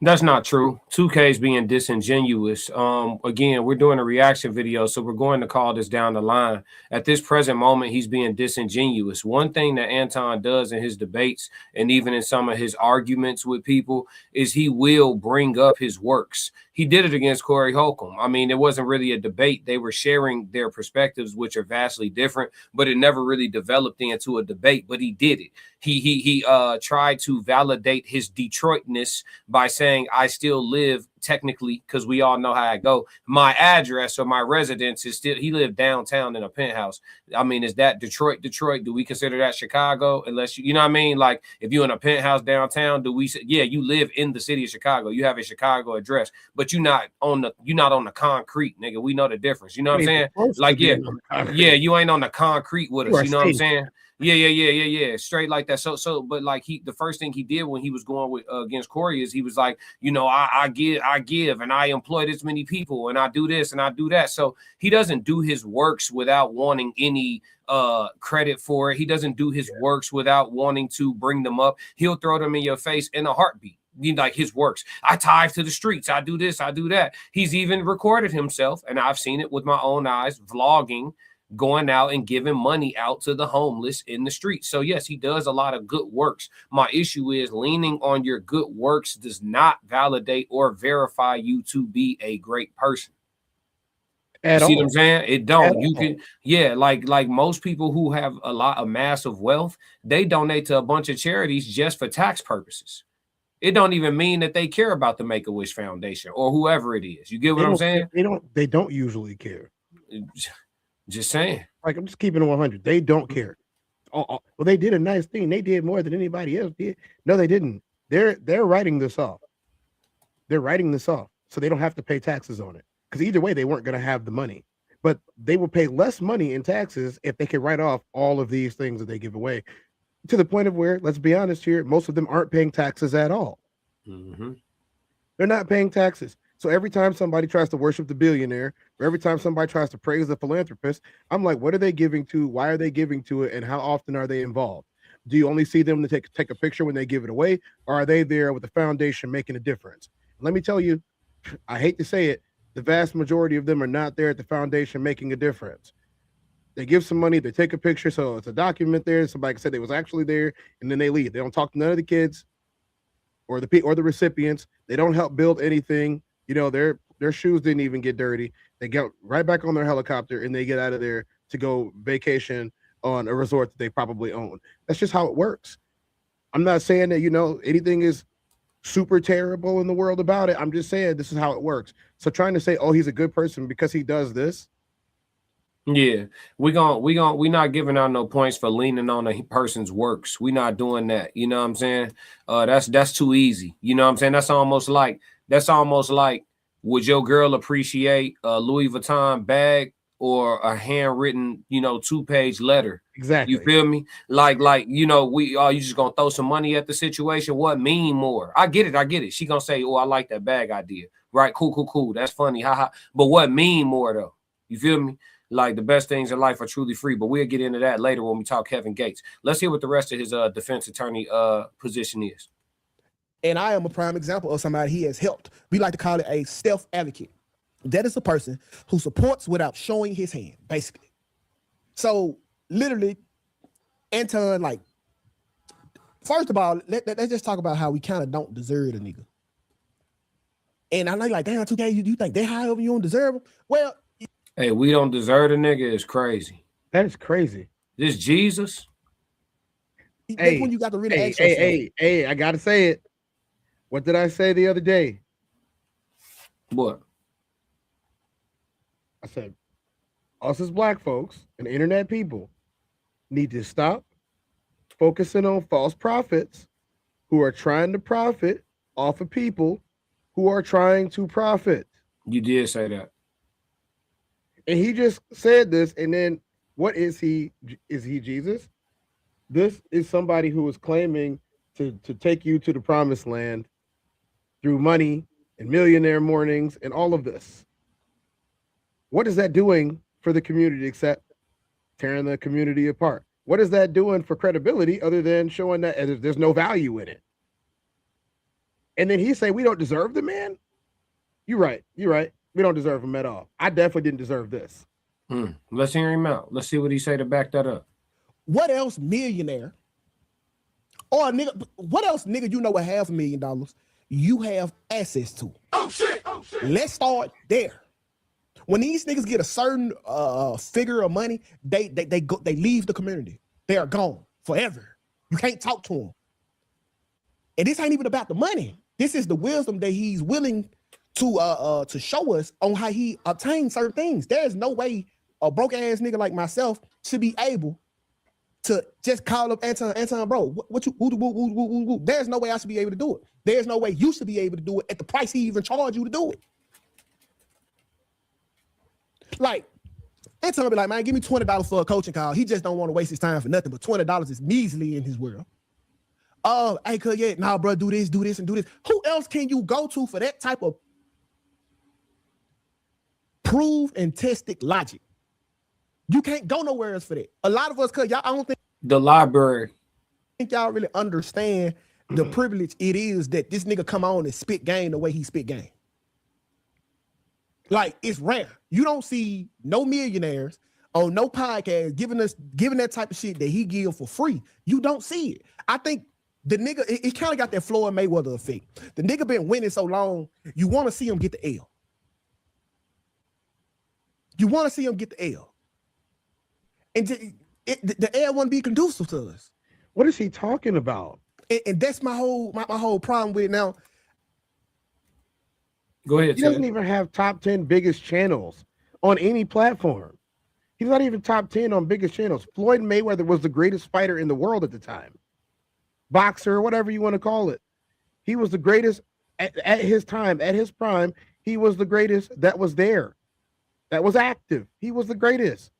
That's not true. 2K is being disingenuous. Again, we're doing a reaction video, so we're going to call this down the line. At this present moment, he's being disingenuous. One thing that Anton does in his debates and even in some of his arguments with people is he will bring up his works. He did it against Corey Holcomb. I mean, it wasn't really a debate. They were sharing their perspectives, which are vastly different, but it never really developed into a debate, but he did it. He tried to validate his Detroitness by by saying I still live technically, because we all know how I go. My address or my residence is still, he lived downtown in a penthouse. I mean, is that Detroit? Do we consider that Chicago? Unless you know what I mean? Like if you're in a penthouse downtown, do we say, yeah, you live in the city of Chicago. You have a Chicago address, but you're not on the concrete, nigga. We know the difference. You know what I'm saying? Like, yeah, you ain't on the concrete with us. You know what I'm saying? Yeah. Straight like that. So, but like the first thing he did when he was going with against Corey is he was like, you know, I give, and I employ this many people, and I do this and I do that. So he doesn't do his works without wanting any credit for it. He doesn't do his works without wanting to bring them up. He'll throw them in your face in a heartbeat. Like his works. I tithe to the streets. I do this. I do that. He's even recorded himself, and I've seen it with my own eyes, vlogging, going out and giving money out to the homeless in the street. So yes, he does a lot of good works. My issue is leaning on your good works does not validate or verify you to be a great person. You see what I'm saying? It don't. You can, yeah, like most people who have a lot of massive wealth, they donate to a bunch of charities just for tax purposes. It don't even mean that they care about the Make-A-Wish Foundation or whoever it is. You get what I'm saying? They don't usually care. Just saying. Like, I'm just keeping it 100. They don't care. Well, they did a nice thing. They did more than anybody else did. No, they didn't. They're writing this off. They're writing this off, so they don't have to pay taxes on it. Because either way, they weren't going to have the money. But they will pay less money in taxes if they can write off all of these things that they give away. To the point of where, let's be honest here, most of them aren't paying taxes at all. Mm-hmm. They're not paying taxes. So every time somebody tries to worship the billionaire, or every time somebody tries to praise the philanthropist, I'm like, what are they giving to? Why are they giving to it? And how often are they involved? Do you only see them to take a picture when they give it away? Or are they there with the foundation making a difference? Let me tell you, I hate to say it, the vast majority of them are not there at the foundation making a difference. They give some money, they take a picture, so it's a document there. Somebody can say they was actually there, and then they leave. They don't talk to none of the kids or the recipients. They don't help build anything. You know, their shoes didn't even get dirty. They get right back on their helicopter and they get out of there to go vacation on a resort that they probably own. That's just how it works. I'm not saying that, you know, anything is super terrible in the world about it. I'm just saying this is how it works. So trying to say, oh, he's a good person because he does this. Yeah, we not giving out no points for leaning on a person's works. We not doing that. You know what I'm saying? That's too easy. You know what I'm saying? That's almost like would your girl appreciate a Louis Vuitton bag or a handwritten, 2-page letter? Exactly. You feel me? Like, you just gonna throw some money at the situation? What mean more? I get it. She gonna say, oh, I like that bag idea. Right? Cool. That's funny. Ha. But what mean more though? You feel me? Like the best things in life are truly free, but we'll get into that later when we talk Kevin Gates. Let's hear what the rest of his defense attorney position is. And I am a prime example of somebody he has helped. We like to call it a self-advocate. That is a person who supports without showing his hand, basically. So literally, Anton, like, first of all, let's just talk about how we kind of don't deserve a nigga. And I know, like, damn, 2K, you think they high over you don't deserve him? Well, hey, we don't deserve a nigga is crazy. That is crazy. This Jesus. That's when you got to really ask yourself. Hey, I gotta say it. What did I say the other day? What? I said, us as black folks and internet people need to stop focusing on false prophets who are trying to profit off of people who are trying to profit. You did say that. And he just said this, and then what is he? Is he Jesus? This is somebody who is claiming to take you to the promised land through money and millionaire mornings and all of this. What is that doing for the community except tearing the community apart? What is that doing for credibility other than showing that there's no value in it? And then he say we don't deserve the man? You're right. We don't deserve him at all. I definitely didn't deserve this. Let's hear him out. Let's see what he say to back that up. What else millionaire or nigga, what else nigga you know with $500,000 you have access to? Oh shit. Let's start there. When these niggas get a certain figure of money, they leave the community. They are gone forever. You can't talk to them. And this ain't even about the money. This is the wisdom that he's willing to show us on how he obtained certain things. There's no way a broke ass nigga like myself should be able to just call up Anton, bro. What you woo. There's no way I should be able to do it. There's no way you should be able to do it at the price he even charged you to do it. Like, Anton be like, man, give me $20 for a coaching call. He just don't want to waste his time for nothing, but $20 is measly in his world. Oh, hey, cuz, yeah, nah, bro, do this, and do this. Who else can you go to for that type of proved and tested logic? You can't go nowhere else for that. A lot of us, cuz, y'all, I don't think the library. Y'all really understand the privilege it is that this nigga come on and spit game the way he spit game. Like, it's rare. You don't see no millionaires on no podcast giving that type of shit that he give for free. You don't see it. I think the nigga, it kind of got that Floyd Mayweather effect. The nigga been winning so long, you want to see him get the L. You want to see him get the L. And the L wouldn't be conducive to us. What is he talking about? And that's my whole problem with it now. Go ahead. He doesn't even have top 10 biggest channels on any platform. He's not even top 10 on biggest channels. Floyd Mayweather was the greatest fighter in the world at the time. Boxer, whatever you want to call it. He was the greatest at his time, at his prime. He was the greatest that was there, that was active. He was the greatest.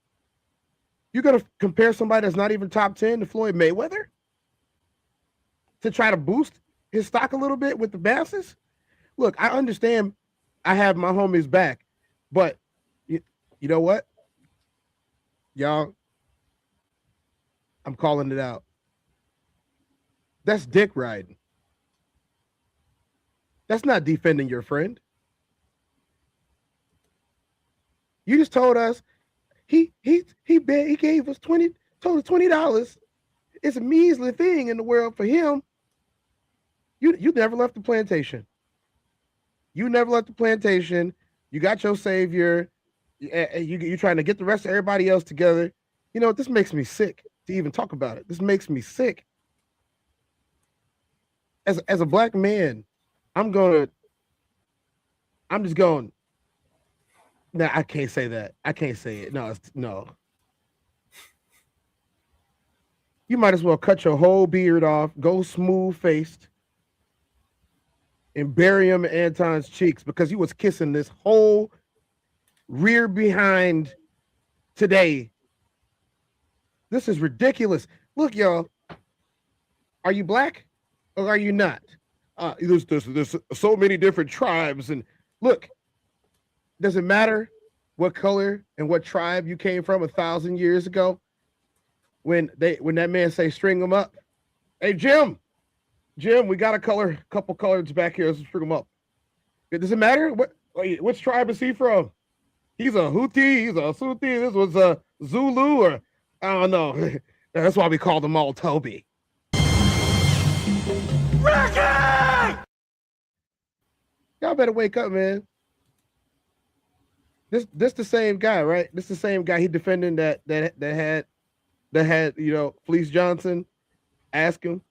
You're going to compare somebody that's not even top 10 to Floyd Mayweather to try to boost his stock a little bit with the masses? Look, I understand I have my homies back, but you know what? Y'all, I'm calling it out. That's dick riding. That's not defending your friend. You just told us he gave us $20. It's a measly thing in the world for him. You never left the plantation. You never left the plantation. You got your savior. You're trying to get the rest of everybody else together. You know, this makes me sick to even talk about it. This makes me sick. As a black man, I'm just going. No, I can't say that. I can't say it. No. You might as well cut your whole beard off, go smooth faced, and bury him in Anton's cheeks because he was kissing this whole rear behind today. This is ridiculous. Look, y'all, are you black or are you not? There's so many different tribes, and look, does it matter what color and what tribe you came from 1,000 years ago? When that man say string them up, hey Jim, we got a couple colors back here. Let's string them up. Does it matter which tribe is he from? He's a Houthi, he's a Suthi. This was a Zulu, or I don't know. That's why we call them all Toby. Ricky! Y'all better wake up, man. This the same guy, right? This the same guy he defending that had Fleece Johnson ask him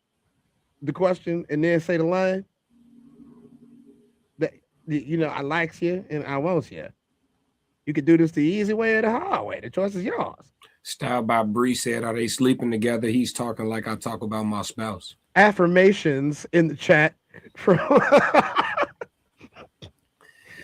the question and then say the line that I likes you and I wants you. You could do this the easy way or the hard way. The choice is yours. Style by Bree said, "Are they sleeping together?" He's talking like I talk about my spouse. Affirmations in the chat from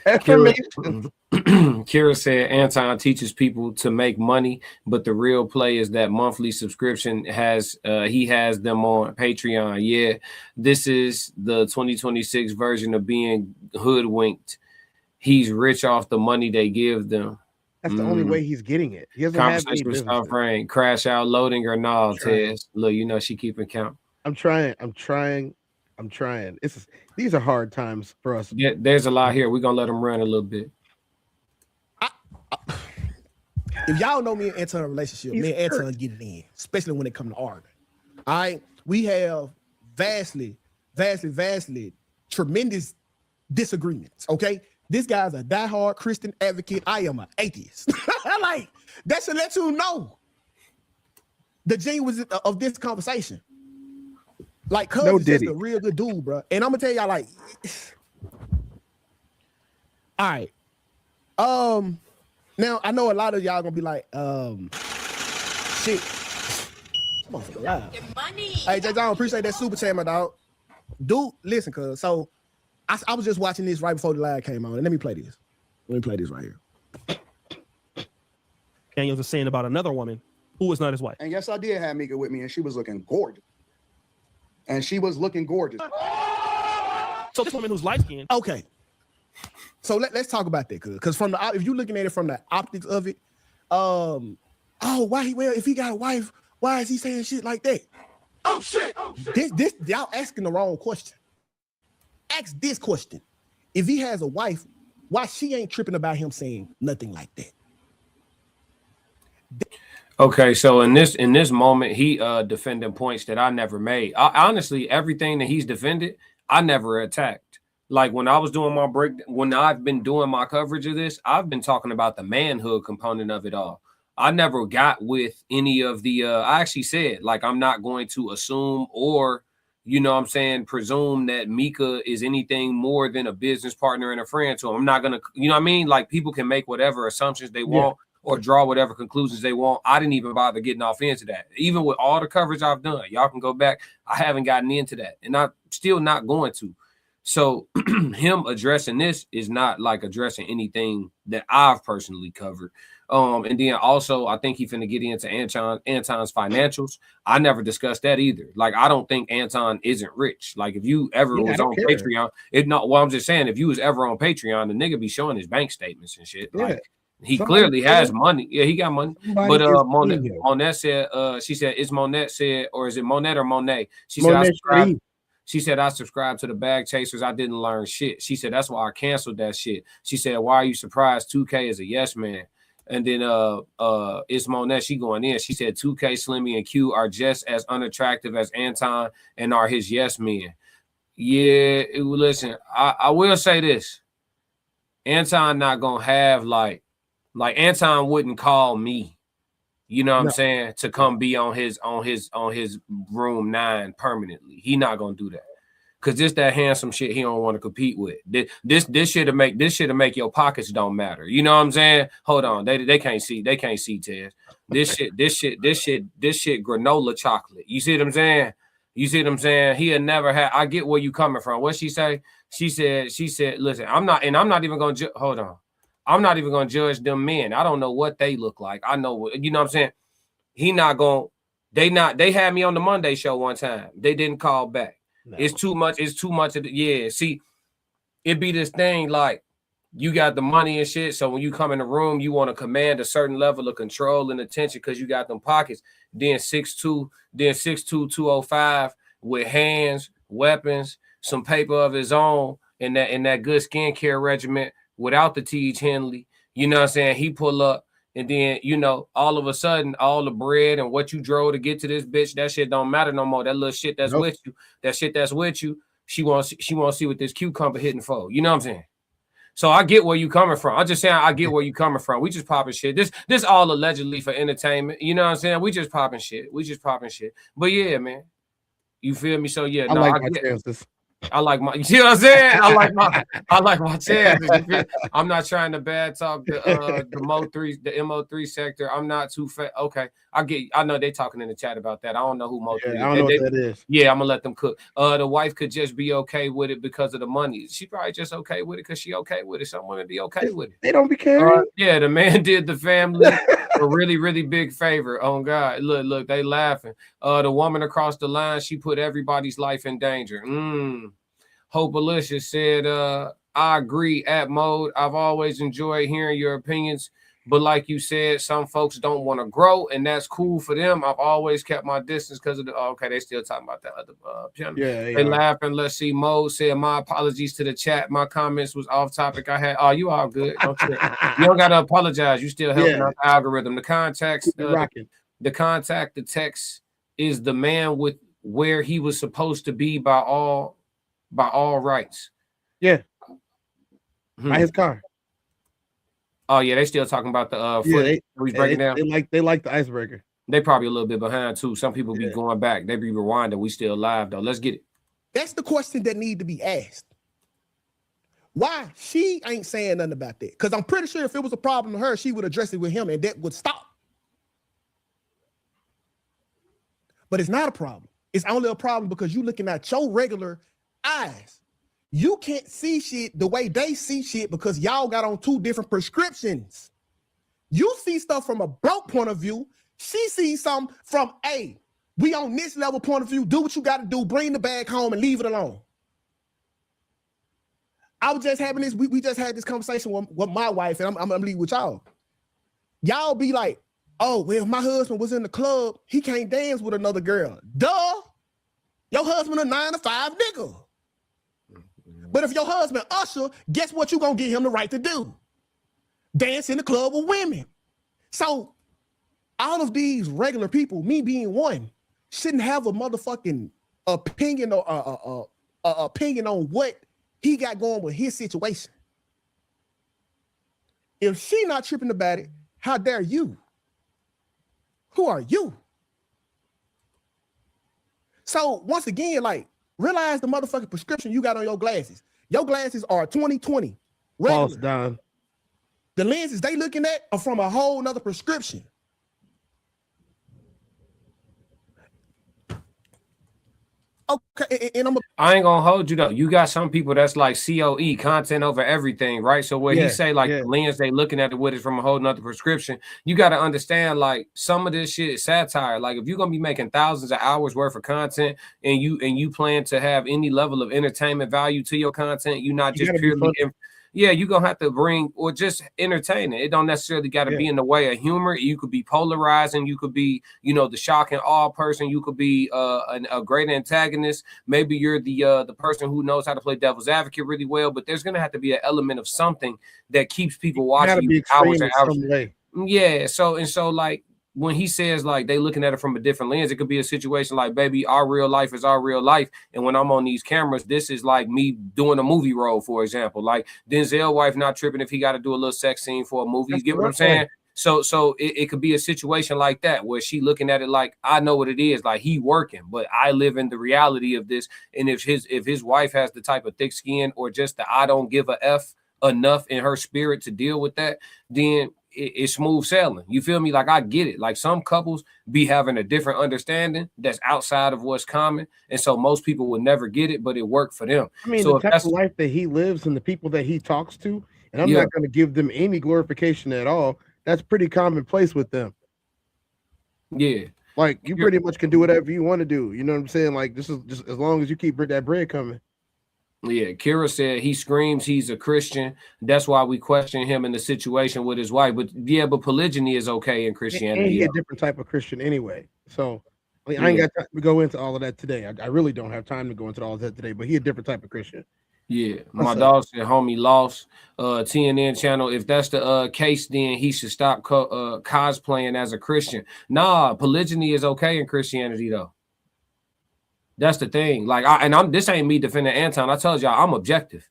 affirmations. Kira said Anton teaches people to make money, but the real play is that monthly subscription he has them on Patreon. Yeah, this is the 2026 version of being hoodwinked. He's rich off the money they give them. That's the only way he's getting it. He doesn't Conversation with South Rain. Crash out loading or no, Tez. Look, she keeping count. I'm trying. These are hard times for us. Yeah, there's a lot here. We're gonna let them run a little bit. If y'all know me and Anton relationship, me and Anton get it in, especially when it comes to arguing. All right, we have vastly tremendous disagreements. Okay, this guy's a diehard Christian advocate. I am an atheist. Like, that should let you know the genuineness of this conversation. Like, cuz No is just Diddy. a real good dude, bro. And I'm gonna tell y'all, like, all right. Now I know a lot of y'all gonna be like, shit. Motherfucker live. Get money. Hey, Jay John, appreciate that super chat, my dog. Dude, listen, cuz. So I was just watching this right before the live came on. And let me play this. Let me play this right here. Daniels is saying about another woman who was not his wife. And yes, I did have Mika with me, and she was looking gorgeous. And she was looking gorgeous. So this woman who's light skinned. Okay. So let's talk about that, because from the if you're looking at it from the optics of it, if he got a wife, why is he saying shit like that? Oh shit! This y'all asking the wrong question. Ask this question: if he has a wife, why she ain't tripping about him saying nothing like that? Okay, so in this moment, he defending points that I never made. Honestly, everything that he's defended, I never attacked. Like when I was doing my break, when I've been doing my coverage of this, I've been talking about the manhood component of it all. I never got with any of the I actually said, like, I'm not going to assume or, you know what I'm saying, presume that Mika is anything more than a business partner and a friend. So I'm not gonna, you know what I mean? Like, people can make whatever assumptions they want or draw whatever conclusions they want. I didn't even bother getting off into that. Even with all the coverage I've done, y'all can go back. I haven't gotten into that, and I'm still not going to. So him addressing this is not like addressing anything that I've personally covered. And then also, I think he's finna get into Anton's financials. I never discussed that either. Like, I don't think Anton isn't rich. Like, if you ever was on Patreon, I'm just saying, if you was ever on Patreon, the nigga be showing his bank statements and shit. Yeah. Like, he clearly has money. Yeah, he got money. But Monette said, she said, is Monette said, or is it Monette or Monet? She said, I subscribe. She said, I subscribed to the Bag Chasers. I didn't learn shit. She said, that's why I canceled that shit. She said, why are you surprised 2K is a yes man? And then it's Monet, she going in. She said 2K, Slimmy, and Q are just as unattractive as Anton and are his yes men. Yeah, listen, I will say this. Anton not gonna have like Anton wouldn't call me, you know what I'm saying, to come be on his room 9 permanently. He not gonna do that. Cause this that handsome shit he don't want to compete with. This shit'll make your pockets don't matter. You know what I'm saying? Hold on, they can't see Tez. This shit granola chocolate. You see what I'm saying? He'll never have. I get where you coming from. What she say? She said, listen, I'm not even gonna hold on. I'm not even gonna judge them men. I don't know what they look like. I know, you know what I'm saying? He not gonna. They had me on the Monday show one time. They didn't call back. No. It's too much of the, yeah. See, it be this thing like you got the money and shit. So when you come in the room, you want to command a certain level of control and attention because you got them pockets. Then 6'2", 205 with hands, weapons, some paper of his own, and that good skincare regimen without the T.H. Henley. You know what I'm saying? He pull up. And then, you know, all of a sudden, all the bread and what you drove to get to this bitch, that shit don't matter no more. That little shit that's with you, she wants to see what this cucumber hitting for. You know what I'm saying? So I get where you coming from. I'm just saying I get where you coming from. We just popping shit. This all allegedly for entertainment. You know what I'm saying? We just popping shit. But yeah, man. You feel me? So yeah, I like my chances. I like my, you know what I'm saying? I like my chances. I'm not trying to bad talk the MO3 sector. I'm not too fat. Okay, I know they talking in the chat about that. I don't know who Mo3 is. I don't know what that is. Yeah, I'm gonna let them cook. The wife could just be okay with it because of the money. She probably just okay with it because she okay with it. Some women be okay with it. They don't be caring. Yeah, the man did the family a really, really big favor. Oh God, look, they laughing. The woman across the line, she put everybody's life in danger. Hope Alicia said, I agree at mode. I've always enjoyed hearing your opinions, but like you said, some folks don't want to grow, and that's cool for them. I've always kept my distance because of the okay, they still talking about that other channel. Yeah, they laughing. Let's see. Mode said, my apologies to the chat. My comments was off topic. I had you all good. You don't gotta apologize. You still helping out the algorithm. The context, the text is the man with where he was supposed to be by all rights. Yeah. By his car. Oh yeah, they still talking about the foot. He's breaking down. They like the icebreaker. They probably a little bit behind too. Some people be going back. They be rewinding. We still live though. Let's get it. That's the question that need to be asked. Why she ain't saying nothing about that? Because I'm pretty sure if it was a problem to her, she would address it with him and that would stop. But it's not a problem. It's only a problem because you looking at your regular eyes. You can't see shit the way they see shit because y'all got on two different prescriptions. You see stuff from a broke point of view. She sees something from we on this level point of view. Do what you got to do. Bring the bag home and leave it alone. I was just having this. We just had this conversation with my wife, and I'm gonna leave with y'all. Y'all be like, oh, well, my husband was in the club. He can't dance with another girl. Duh. Your husband a 9-to-5 nigga. But if your husband Usher, guess what you gonna get him the right to do? Dance in the club with women. So all of these regular people, me being one, shouldn't have a motherfucking opinion or opinion on what he got going with his situation. If she not tripping about it, how dare you? Who are you? So once again, like, realize the motherfucking prescription you got on your glasses. Your glasses are 20/20. False, Don. The lenses they looking at are from a whole nother prescription. Okay, and I ain't gonna hold you though. You got some people that's like COE, content over everything, right? So where he say like the lens they looking at it with is from a whole nother prescription. You got to understand like some of this shit is satire. Like if you're gonna be making thousands of hours worth of content and you plan to have any level of entertainment value to your content, you not just purely you're gonna have to bring or just entertain it. It don't necessarily got to be in the way of humor. You could be polarizing, you could be, the shock and awe person, you could be a great antagonist. Maybe you're the person who knows how to play devil's advocate really well, but there's gonna have to be an element of something that keeps people watching you hours and hours. Yeah, so like when he says like they looking at it from a different lens, it could be a situation like, baby, our real life is our real life. And when I'm on these cameras, this is like me doing a movie role, for example. Like Denzel wife not tripping if he got to do a little sex scene for a movie. You get what I'm saying? So it could be a situation like that where she looking at it like, I know what it is, like he working, but I live in the reality of this. And if his wife has the type of thick skin or just the I don't give a F enough in her spirit to deal with that, then it's smooth sailing. You feel me? Like I get it. Like some couples be having a different understanding that's outside of what's common, and so most people would never get it, but it worked for them. I mean, so the type of life that he lives and the people that he talks to, and I'm not going to give them any glorification at all. That's pretty commonplace with them. Yeah, like you pretty much can do whatever you want to do. You know what I'm saying? Like this is just as long as you keep that bread coming. Yeah, Kira said he screams he's a Christian. That's why we question him in the situation with his wife. But polygyny is okay in Christianity. And he's a different type of Christian anyway. So I ain't got time to go into all of that today. I really don't have time to go into all of that today. But he's a different type of Christian. Yeah, my dog said, homie lost TNN channel. If that's the case, then he should stop cosplaying as a Christian. Nah, polygyny is okay in Christianity though. That's the thing. Like, this ain't me defending Anton. I told y'all I'm objective.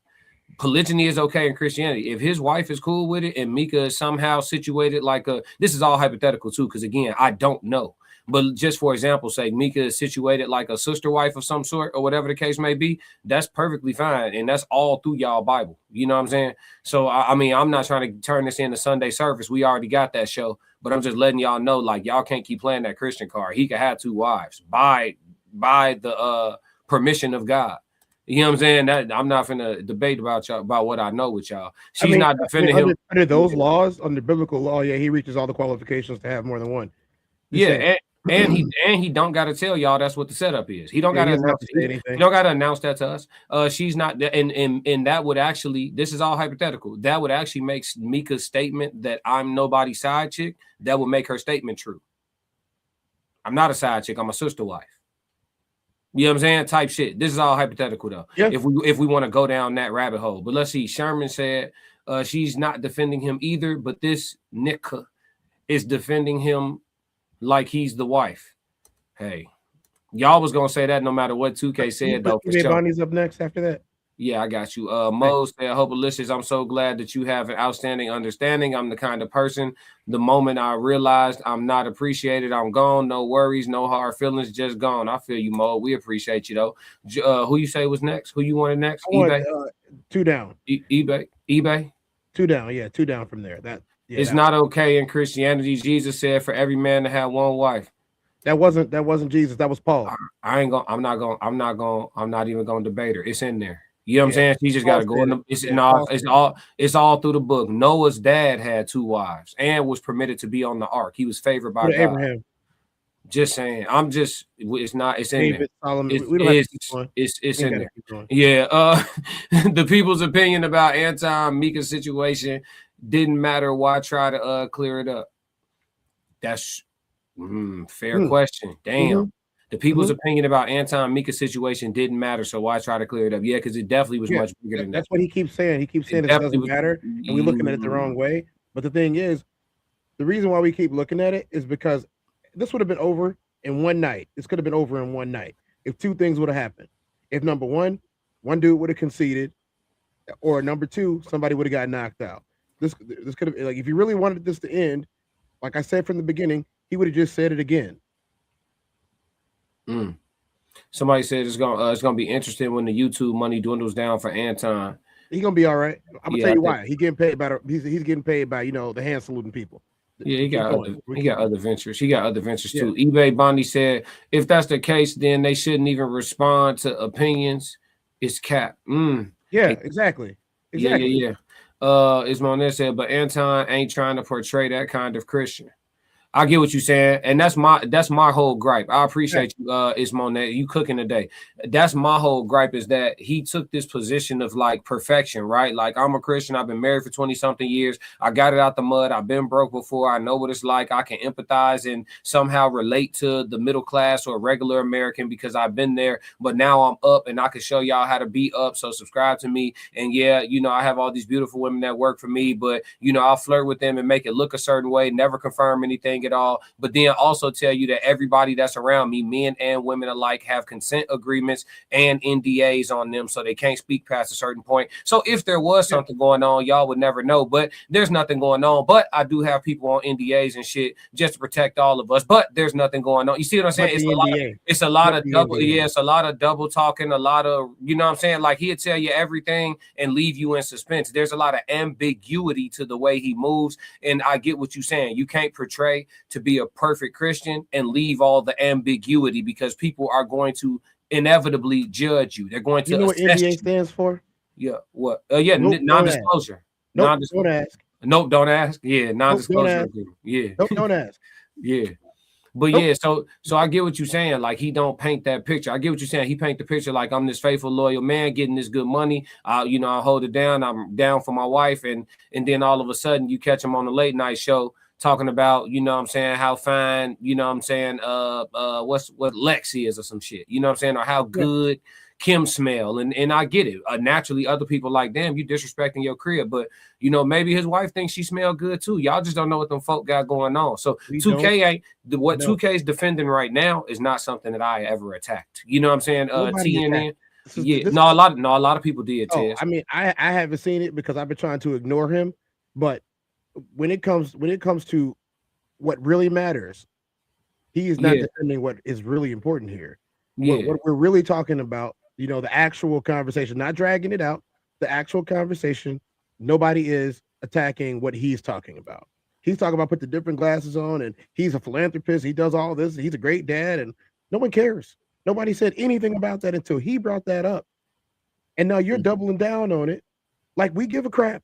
Polygyny is okay in Christianity. If his wife is cool with it and Mika is somehow situated like this is all hypothetical too, because again, I don't know. But just for example's sake, Mika is situated like a sister wife of some sort or whatever the case may be. That's perfectly fine. And that's all through y'all Bible. You know what I'm saying? So, I mean, I'm not trying to turn this into Sunday service. We already got that show. But I'm just letting y'all know, like, y'all can't keep playing that Christian card. He could have 2 wives by the permission of God. You know what I'm saying? That I'm not finna debate about y'all about what I know with y'all. She's not defending him under those laws, under biblical law. Yeah, he reaches all the qualifications to have more than one. And he don't got to tell y'all that's what the setup is. He don't got to announce anything. He don't got to announce that to us. She's not, and that would actually, this is all hypothetical. That would actually make Mika's statement that I'm nobody's side chick. That would make her statement true. I'm not a side chick. I'm a sister wife. You know what I'm saying? Type shit. This is all hypothetical though. Yeah. If we want to go down that rabbit hole, but let's see. Sherman said she's not defending him either, but this Nika is defending him like he's the wife. Hey, y'all was gonna say that no matter what 2K said though. Bonnie's up next after that. Yeah, I got you. Mo said, hope delicious. I'm so glad that you have an outstanding understanding. I'm the kind of person, the moment I realized I'm not appreciated, I'm gone. No worries, no hard feelings, just gone. I feel you, Mo. We appreciate you, though. Who you say was next? Who you wanted next? I want, eBay? 2 down. eBay? 2 down. Yeah, 2 down from there. It's not okay in Christianity. Jesus said for every man to have one wife. That wasn't Jesus. That was Paul. I'm not even gonna debate her. It's in there. You know what I'm saying? She just got to go in the. It's all through the book. Noah's dad had 2 wives and was permitted to be on the ark. He was favored by God. Abraham. Just saying. It's not. It's in David, there. Solomon. It's in there. Yeah. The people's opinion about Mika's situation didn't matter. Why try to clear it up? That's fair question. Damn. The people's opinion about Anton Mika's situation didn't matter, so why try to clear it up? Yeah, because it definitely was much bigger than that. That's what he keeps saying. He keeps saying it doesn't matter, and we're looking at it the wrong way. But the thing is, the reason why we keep looking at it is because this would have been over in one night. This could have been over in one night if 2 things would have happened. If number one dude would have conceded, or number 2, somebody would have got knocked out. This could have, like, if you really wanted this to end, like I said from the beginning, he would have just said it again. Somebody said it's gonna be interesting when the YouTube money dwindles down for Anton. He's gonna be all right. I'm gonna tell you why. He's getting paid by he's getting paid by the hand saluting people. Yeah, he got other ventures. He got other ventures too. eBay Bondi said if that's the case, then they shouldn't even respond to opinions. It's cap. Yeah, exactly. Yeah. Ismail said, but Anton ain't trying to portray that kind of Christian. I get what you're saying, and that's my whole gripe. I appreciate you, Ismail. You cooking today. That's my whole gripe is that he took this position of like perfection, right? Like I'm a Christian. I've been married for 20-something years. I got it out the mud. I've been broke before. I know what it's like. I can empathize and somehow relate to the middle class or regular American because I've been there. But now I'm up, and I can show y'all how to be up. So subscribe to me. And yeah, I have all these beautiful women that work for me, but I'll flirt with them and make it look a certain way. Never confirm anything at all, but then also tell you that everybody that's around me, men and women alike, have consent agreements and NDAs on them, so they can't speak past a certain point. So if there was something going on, y'all would never know, but there's nothing going on. But I do have people on NDAs and shit just to protect all of us, but there's nothing going on. You see what I'm saying? It's a lot of double, it's a lot of double talking, a lot of, what I'm saying? Like he'll tell you everything and leave you in suspense. There's a lot of ambiguity to the way he moves, and I get what you're saying. You can't portray to be a perfect Christian and leave all the ambiguity because people are going to inevitably judge you. They're going to. You know what NDA stands for? Yeah. What? Non-disclosure. Nope, don't ask. Nope, don't ask. Yeah, non-disclosure. Yeah. Nope, don't ask. Yeah. But yeah, so I get what you're saying. Like he don't paint that picture. I get what you're saying. He paint the picture like I'm this faithful, loyal man getting this good money. I hold it down. I'm down for my wife, and then all of a sudden you catch him on the late night show talking about, how fine, what Lex is or some shit, or how good Kim smell. And I get it. Naturally, other people like, damn, you disrespecting your crib. But, maybe his wife thinks she smell good too. Y'all just don't know what them folk got going on. So 2K ain't what 2K is defending right now is not something that I ever attacked. You know what I'm saying? TNN. Yeah, a lot of people did. I mean, I haven't seen it because I've been trying to ignore him, but when it comes to what really matters, he is not defending what is really important here. What we're really talking about, the actual conversation, not dragging it out, the actual conversation. Nobody is attacking what he's talking about. He's talking about put the different glasses on, and he's a philanthropist. He does all this. He's a great dad, and no one cares. Nobody said anything about that until he brought that up. And now you're doubling down on it. Like we give a crap.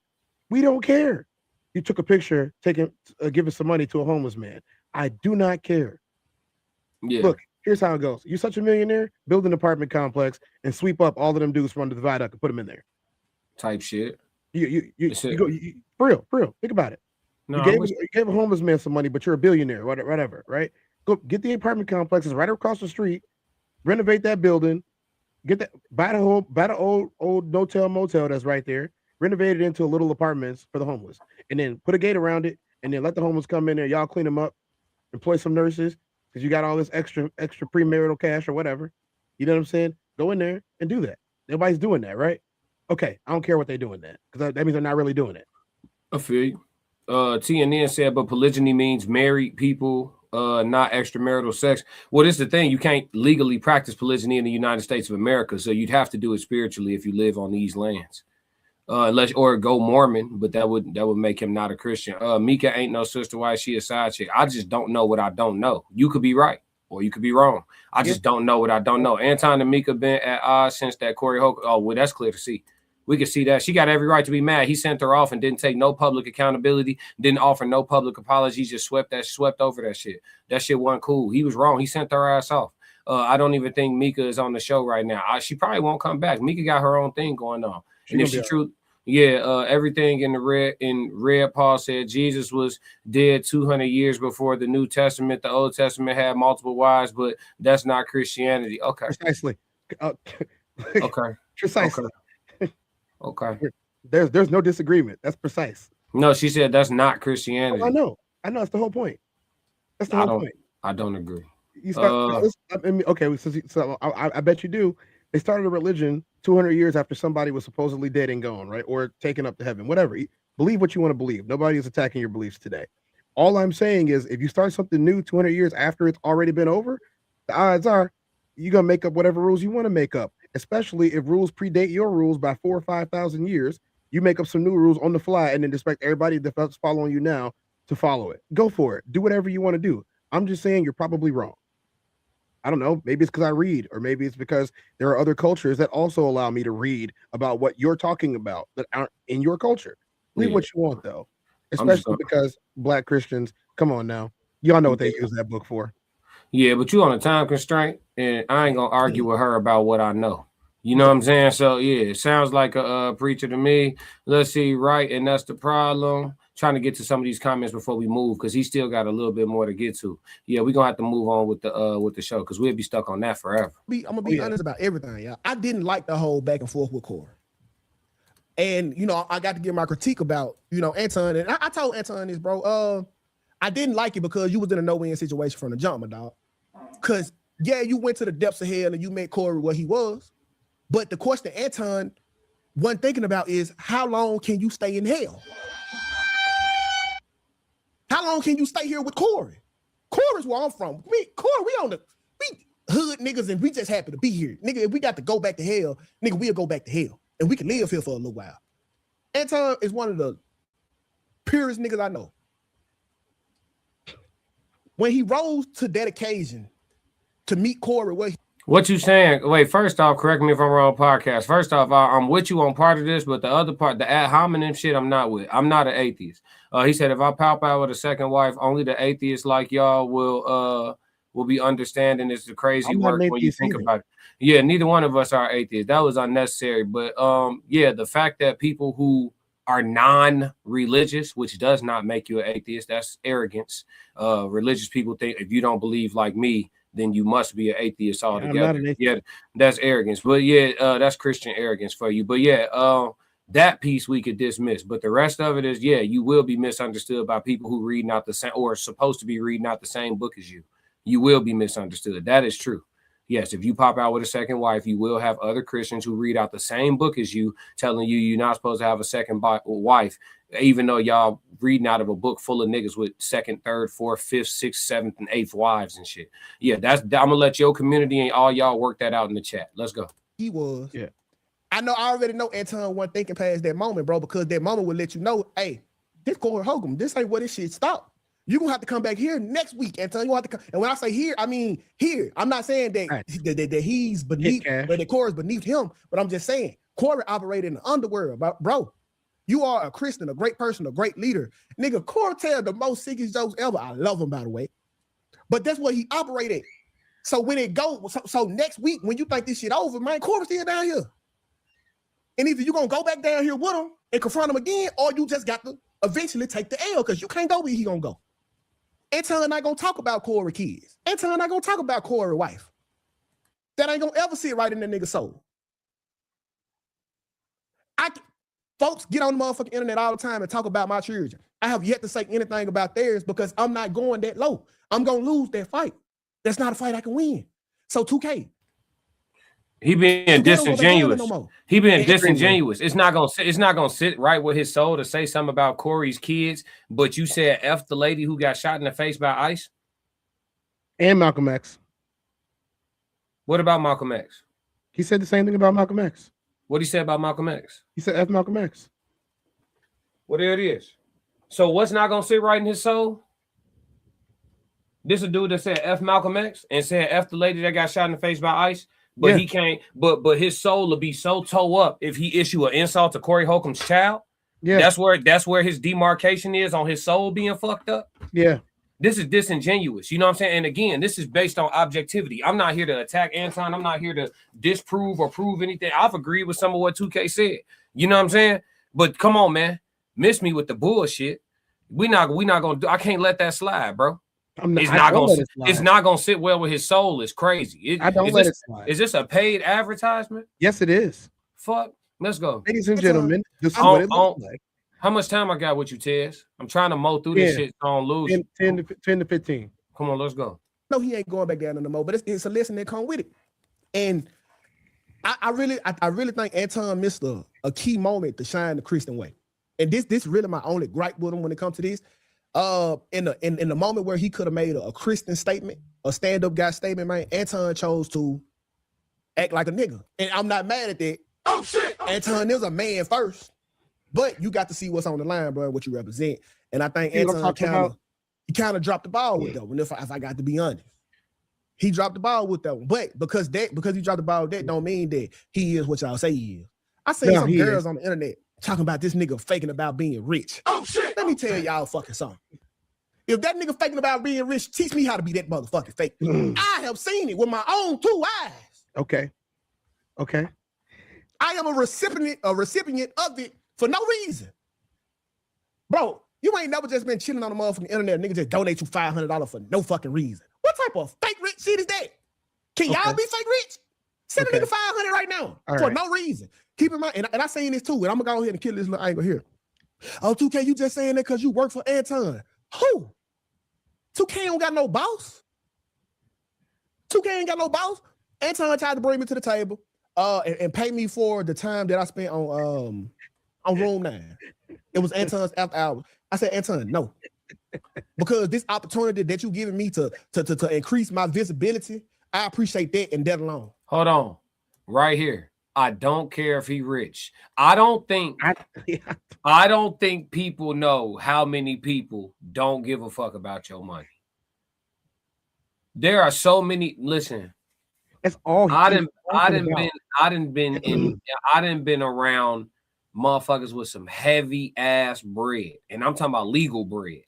We don't care. You took a picture, giving some money to a homeless man. I do not care. Yeah. Look, here's how it goes. You're such a millionaire, build an apartment complex and sweep up all of them dudes from under the viaduct and put them in there. Type shit. You go for real. Think about it. No, you gave a homeless man some money, but you're a billionaire, whatever, right? Go get the apartment complexes right across the street, renovate that building, buy the old no-tell motel that's right there, renovate it into a little apartments for the homeless, and then put a gate around it, and then let the homeless come in there. Y'all clean them up, employ some nurses because you got all this extra premarital cash or whatever. You know what I'm saying? Go in there and do that. Nobody's doing that, right? Okay, I don't care what they're doing then, because that means they're not really doing it. I feel you. TNN said, but polygyny means married people, not extramarital sex. Well, this is the thing. You can't legally practice polygyny in the United States of America, so you'd have to do it spiritually if you live on these lands. Unless or go Mormon, but that would make him not a Christian. Mika ain't no sister wife, she a side chick. I just don't know what I don't know. You could be right or you could be wrong. I just don't know what I don't know. Anton and Mika been at odds since that Corey Hoke. Oh, well, that's clear to see. We can see that. She got every right to be mad. He sent her off and didn't take no public accountability, didn't offer no public apologies, just swept over that shit. That shit wasn't cool. He was wrong. He sent her ass off. I don't even think Mika is on the show right now. She probably won't come back. Mika got her own thing going on. And if she true, everything in red, Paul said Jesus was dead 200 years before the New Testament. The Old Testament had multiple wives, but that's not Christianity. Okay. Precisely. Okay. Precisely. Okay. There's no disagreement. That's precise. No, she said that's not Christianity. I know. That's the whole point. That's the whole point. I don't agree. You start, okay, so I bet you do. They started a religion 200 years after somebody was supposedly dead and gone, right? Or taken up to heaven, whatever. Believe what you want to believe. Nobody is attacking your beliefs today. All I'm saying is if you start something new 200 years after it's already been over, the odds are you're going to make up whatever rules you want to make up, especially if rules predate your rules by 4,000 or 5,000 years. You make up some new rules on the fly and then expect everybody that's following you now to follow it. Go for it. Do whatever you want to do. I'm just saying you're probably wrong. I don't know. Maybe it's because I read, or maybe it's because there are other cultures that also allow me to read about what you're talking about that aren't in your culture. Believe what you want, though, especially because Black Christians, come on now. Y'all know what they use that book for. Yeah, but you on a time constraint, and I ain't going to argue with her about what I know. You know what I'm saying? So, yeah, it sounds like a preacher to me. Let's see, right, and that's the problem. Trying to get to some of these comments before we move because he still got a little bit more to get to. Yeah, we're gonna have to move on with the show because we'll be stuck on that forever. I'm gonna be honest about everything, y'all. I didn't like the whole back and forth with Corey. And I got to give my critique about Anton. And I told Anton this, bro. I didn't like it because you was in a no-win situation from the jump, my dog. Cause you went to the depths of hell and you made Corey what he was. But the question Anton wasn't thinking about is how long can you stay in hell? How long can you stay here with Corey? Corey's where I'm from. We hood niggas and we just happy to be here. Nigga, if we got to go back to hell, nigga, we'll go back to hell. And we can live here for a little while. Anton is one of the purest niggas I know. When he rose to that occasion to meet Corey, what you saying? Wait, first off, correct me if I'm wrong, podcast. First off, I'm with you on part of this, but the other part, the ad hominem shit, I'm not with. I'm not an atheist. He said if I pop out with a second wife, only the atheists like y'all will be understanding. It's the crazy work when you think about it. Yeah, neither one of us are atheists. That was unnecessary. But the fact that people who are non-religious, which does not make you an atheist, that's arrogance. Religious people think if you don't believe like me, then you must be an atheist altogether. Yeah, that's arrogance. But that's Christian arrogance for you. But that piece we could dismiss. But the rest of it is, you will be misunderstood by people who read not the same or are supposed to be reading out the same book as you. You will be misunderstood. That is true. Yes, if you pop out with a second wife, you will have other Christians who read out the same book as you, telling you you're not supposed to have a second wife, even though y'all reading out of a book full of niggas with second, third, fourth, fifth, sixth, seventh, and eighth wives and shit. Yeah, I'm gonna let your community and all y'all work that out in the chat. Let's go. He was. Yeah. I already know Anton wasn't thinking past that moment, bro, because that moment will let you know, hey, this Corey Hogan, this ain't where this shit stop. You're gonna have to come back here next week, Anton. You gonna have to come. And when I say here, I mean here. I'm not saying that he's beneath, but that Corey's beneath him. But I'm just saying Corey operated in the underworld, bro. You are a Christian, a great person, a great leader. Nigga, Corey tell the most sickest jokes ever. I love him, by the way. But that's what he operated. So when it goes, so next week, when you think this shit over, man, Corey's still down here. And either you're gonna go back down here with him and confront him again, or you just got to eventually take the L because you can't go where he gonna go. Anton not gonna talk about Corey kids. Anton not gonna talk about Corey wife. That ain't gonna ever sit right in the nigga's soul. Folks get on the motherfucking internet all the time and talk about my children. I have yet to say anything about theirs because I'm not going that low. I'm gonna lose that fight. That's not a fight I can win. So 2K. He being So they don't go back down there disingenuous. no more. He being Extremely. disingenuous. It's not gonna sit right with his soul to say something about Corey's kids. But you said F the lady who got shot in the face by ICE. And Malcolm X. What about Malcolm X? He said the same thing about Malcolm X. What did he say about Malcolm X? He said F Malcolm X. Well, there it is. So what's not gonna sit right in his soul? This a dude that said F Malcolm X and said F the lady that got shot in the face by ICE. But Yeah. he can't. But his soul will be so toe up if he issue an insult to Corey Holcomb's child. Yeah. That's where his demarcation is on his soul being fucked up. Yeah. This is disingenuous. You know what I'm saying? And again, this is based on objectivity. I'm not here to attack Anton. I'm not here to disprove or prove anything. I've agreed with some of what 2K said. You know what I'm saying? But come on, man. Miss me with the bullshit. We not gonna do. I can't let that slide, bro. It's not gonna sit well with his soul. It's crazy. I don't let it slide. Is this a paid advertisement? Yes, it is. Fuck. Let's go. Ladies and gentlemen, this is what it looks like. How much time I got with you, Tez? I'm trying to mow through this shit so I don't lose. 10 to 15. Come on, let's go. No, he ain't going back down no more, but it's a lesson that come with it. And I really think Anton missed a key moment to shine the Christian way. And this really my only gripe with him when it comes to this. In the moment where he could have made a Christian statement, a stand-up guy statement, man, Anton chose to act like a nigga. And I'm not mad at that. Oh shit! Anton is a man first. But you got to see what's on the line, bro, what you represent. And I think Anton kind of dropped the ball with that one, if I got to be honest. He dropped the ball with that one. But because he dropped the ball with that don't mean that he is what y'all say he is. I seen some girls on the internet talking about this nigga faking about being rich. Oh shit! Let me tell y'all fucking something. If that nigga faking about being rich, teach me how to be that motherfucking fake. I have seen it with my own 2 eyes. Okay. I am a recipient of it for no reason. Bro, you ain't never just been chilling on the motherfucking internet. Nigga just donate you $500 for no fucking reason. What type of fake rich shit is that? Can y'all be fake rich? Send a nigga $500 right now for no reason. Keep in mind, and I saying this too, and I'm gonna go ahead and kill this little angle here. Oh, 2K, you just saying that because you work for Anton. Who? 2K don't got no boss. 2K ain't got no boss. Anton tried to bring me to the table and pay me for the time that I spent on Room 9. It was Anton's after hours. I said, Anton, no. Because this opportunity that you giving me to increase my visibility, I appreciate that and that alone. Hold on. Right here. I don't care if he rich. I don't think people know how many people don't give a fuck about your money. There are so many. Listen, that's all. I done been around motherfuckers with some heavy ass bread, and I'm talking about legal bread,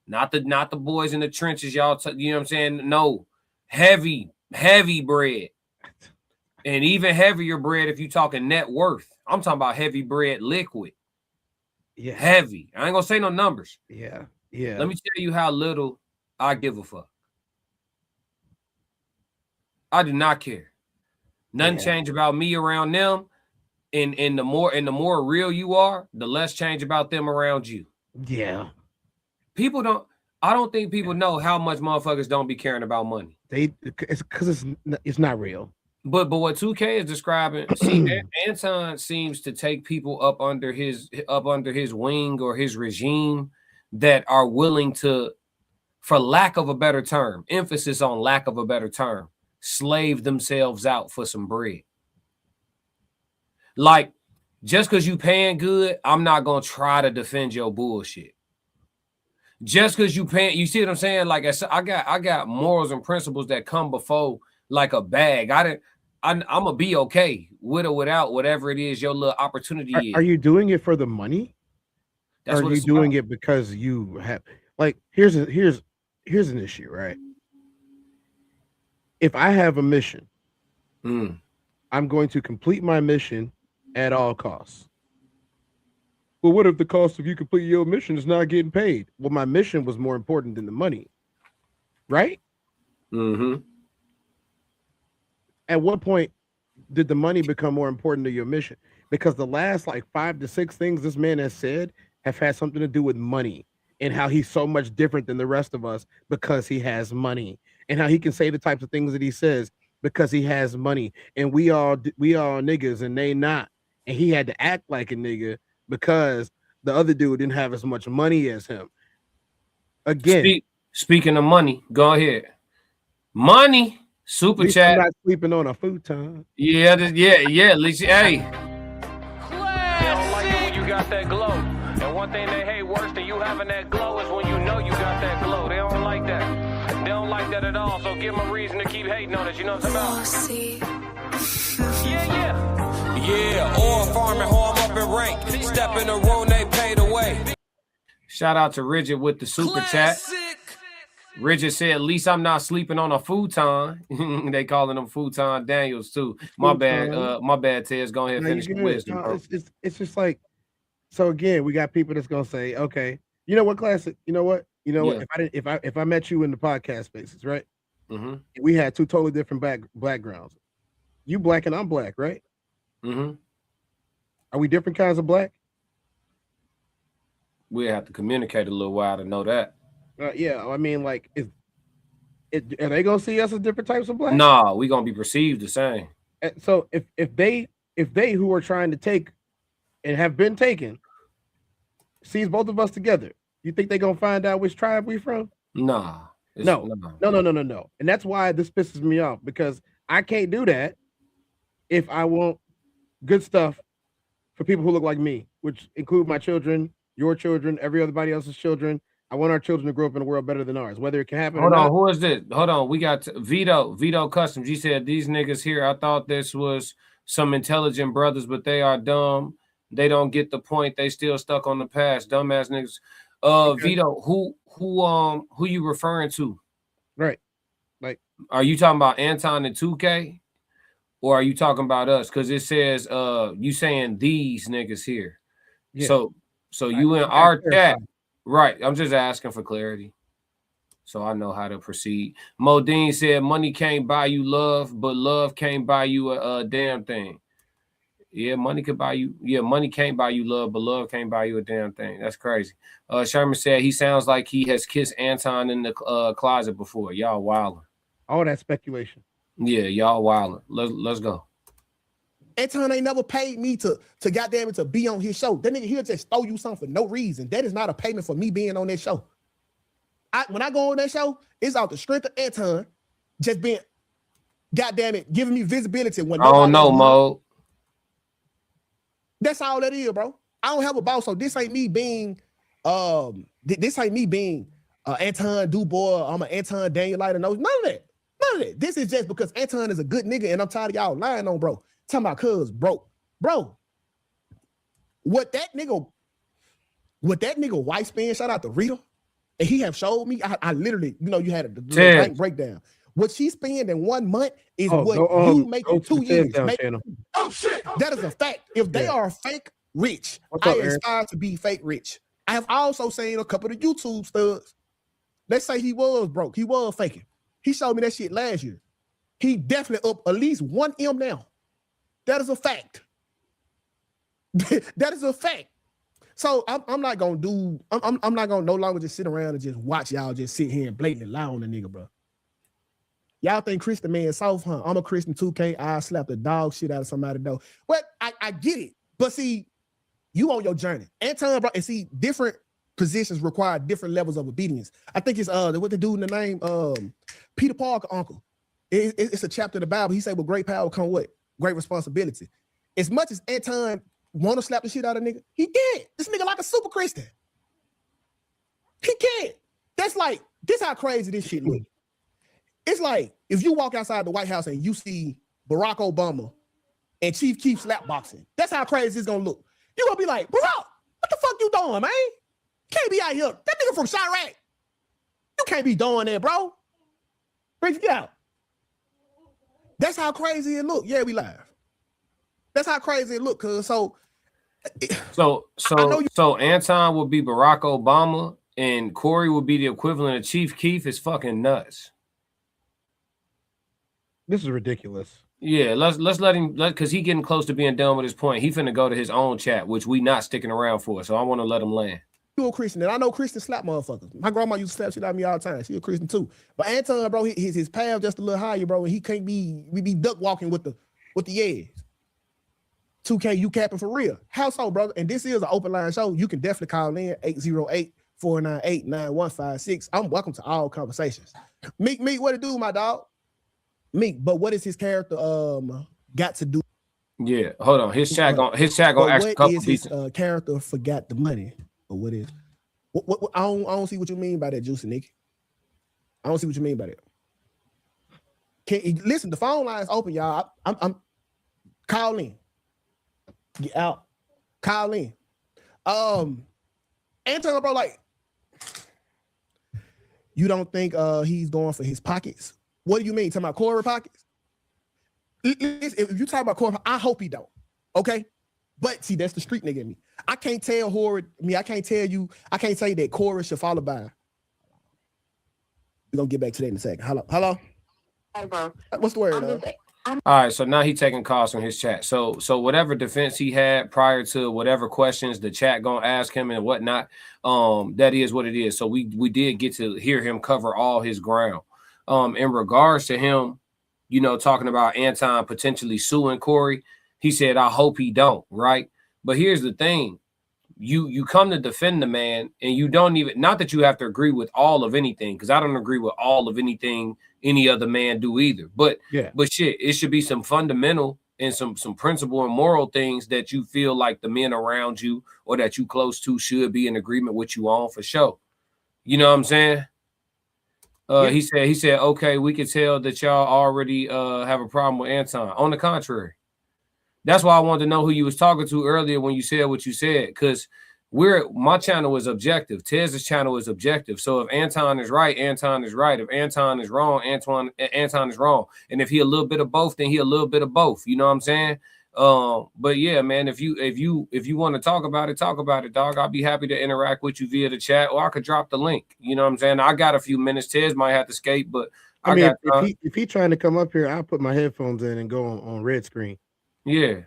not the boys in the trenches. Y'all, you know what I'm saying? No, heavy bread. And even heavier bread if you talking net worth. I'm talking about heavy bread liquid. Yeah. Heavy. I ain't gonna say no numbers. Yeah. Let me tell you how little I give a fuck. I do not care. Nothing change about me around them. And the more real you are, the less change about them around you. Yeah. I don't think people know how much motherfuckers don't be caring about money. It's because it's not real. But what 2K is describing, see, Anton seems to take people up under his wing or his regime that are willing to, for lack of a better term, emphasis on lack of a better term, slave themselves out for some bread. Like, just because you paying good, I'm not gonna try to defend your bullshit. Just because you paying, you see what I'm saying? Like I got morals and principles that come before like a bag. I'm gonna be okay with or without whatever it is your little opportunity is. Are you doing it for the money? Or are you doing it because you have like here's an issue, right? If I have a mission, I'm going to complete my mission at all costs. Well, what if the cost of you complete your mission is not getting paid? Well, my mission was more important than the money, right? Mm-hmm. At what point did the money become more important to your mission? Because the last like 5 to 6 things this man has said have had something to do with money and how he's so much different than the rest of us because he has money and how he can say the types of things that he says because he has money, and we all niggas and they not, and he had to act like a nigga because the other dude didn't have as much money as him. Again, speaking of money, go ahead. Money super chat. I'm not sleeping on a futon. Yeah. At least, hey. They don't like it when you got that glow. And one thing they hate worse than you having that glow is when you know you got that glow. They don't like that. They don't like that at all. So give them a reason to keep hating on it. You know what I'm talking about? Yeah. Or farming, home up in rank. Step in the room, they paid away. Shout out to Richard with the super chat. Richard said, at least I'm not sleeping on a futon. They calling them Futon Daniels too. My bad, Tez. Go ahead and finish the wisdom, bro. It's just like, so again, we got people that's gonna say, okay, you know what, classic, you know what? If I met you in the podcast spaces, right? Mm-hmm. We had two totally different backgrounds. You black and I'm black, right? Mm-hmm. Are we different kinds of black? We have to communicate a little while to know that. Yeah, I mean, like, are they gonna see us as different types of black? Nah, we gonna be perceived the same. So if they who are trying to take and have been taken sees both of us together, you think they gonna find out which tribe we from? Nah. No. And that's why this pisses me off, because I can't do that if I want good stuff for people who look like me, which include my children, your children, everybody else's children. I want our children to grow up in a world better than ours, whether it can happen or not. Hold on, who is this? Hold on, we got Vito Customs. You said these niggas here, I thought this was some intelligent brothers, but they are dumb. They don't get the point. They still stuck on the past. Dumbass niggas. Okay. Vito, who you referring to? Right. Like, are you talking about Anton and 2K? Or are you talking about us? Because it says you saying these niggas here. Yeah. So you in our chat. Right. I'm just asking for clarity, so I know how to proceed. Modine said, money can't buy you love, but love can't buy you a damn thing. Yeah, money could buy you. Yeah, money can't buy you love, but love can't buy you a damn thing. That's crazy. Sherman said he sounds like he has kissed Anton in the closet before. Y'all wildin'. All that speculation. Yeah, y'all wildin'. Let's go. Anton ain't never paid me to goddamn it to be on his show. That nigga he'll just throw you something for no reason. That is not a payment for me being on that show. When I go on that show, it's out the strength of Anton just being, goddamn it, giving me visibility when I don't know, Mo. That's all that is, bro. I don't have a boss, so this ain't me being Anton Dubois. I'm an Anton Daniels. None of that. This is just because Anton is a good nigga, and I'm tired of y'all lying on, bro. Talking about cuz bro. What that nigga wife spend, shout out to Rita, and he have showed me. I literally, you had a bank breakdown. What she spend in 1 month is you make in 2 years. Oh shit! That is a fact. If they are fake rich, I aspire to be fake rich. I have also seen a couple of YouTube studs. Let's say he was broke. He was faking. He showed me that shit last year. He definitely up at least 1 M now. That is a fact. That is a fact. So I'm not gonna no longer just sit around and just watch y'all just sit here and blatantly lie on the nigga, bro. Y'all think Chris the man soft, huh? I'm a Christian 2K. I slap the dog shit out of somebody though. But I get it. But see, you on your journey. Anton, bro, and see, different positions require different levels of obedience. I think it's what the dude in the name Peter Parker uncle. It's a chapter of the Bible. He said, with great power come what? Great responsibility. As much as Anton want to slap the shit out of nigga, he can't. This nigga like a super Christian. He can't. That's like, this how crazy this shit look. It's like if you walk outside the White House and you see Barack Obama and Chief Keef slap boxing. That's how crazy it's gonna look. You're gonna be like, Barack, what the fuck you doing, man? You can't be out here. That nigga from Chirac. You can't be doing that, bro. Bring it out. That's how crazy it look. Yeah, we live. That's how crazy it look, cuz so Anton would be Barack Obama and Corey would be the equivalent of Chief Keef. Is fucking nuts. This is ridiculous. Yeah, let's let him, because he getting close to being done with his point. He finna go to his own chat, which we not sticking around for. So I want to let him land. You a Christian, and I know Christians slap motherfuckers. My grandma used to slap shit out of me all the time. She a Christian too. But Anton, bro, his path just a little higher, bro, and he can't be duck walking with the edge. 2K, you capping for real. How so, brother? And this is an open line show. You can definitely call in 808-498-9156. I'm welcome to all conversations. Meek, what it do, my dog? Meek, but what is his character got to do? Yeah, hold on. His chat gonna ask a couple of his character forgot the money? Or what is what I don't see what you mean by that, Juicy Nick. I don't see what you mean by that. Listen, the phone line is open, y'all. I'm call in. Get out. Call in. Anton, bro, like, you don't think he's going for his pockets? What do you mean? Talking about Corey pockets? If you talk about Corey, I hope he don't. Okay? But see, that's the street nigga in me. I can't tell Howard. I can't say that Corey should follow by. We're gonna get back to that in a second. Hello. Hey, bro. What's the word? All right, so now he taking calls from his chat. So whatever defense he had prior to whatever questions the chat gonna ask him and whatnot, that is what it is. So we did get to hear him cover all his ground. In regards to him, talking about Anton potentially suing Corey, he said, I hope he don't, right? But here's the thing. You come to defend the man, and you don't even, not that you have to agree with all of anything, because I don't agree with all of anything any other man do either. But shit, it should be some fundamental and some principle and moral things that you feel like the men around you or that you close to should be in agreement with you on for sure. You know what I'm saying? He said, okay, we can tell that y'all already have a problem with Anton. On the contrary. That's why I wanted to know who you was talking to earlier when you said what you said, because my channel is objective. Tez's channel is objective. So if Anton is right, Anton is right. If Anton is wrong, Anton is wrong. And if he a little bit of both, then he a little bit of both. You know what I'm saying? But yeah, man, if you want to talk about it, dog. I'll be happy to interact with you via the chat, or I could drop the link. You know what I'm saying? I got a few minutes. Tez might have to skate, but I mean, if he trying to come up here, I'll put my headphones in and go on red screen. Yeah.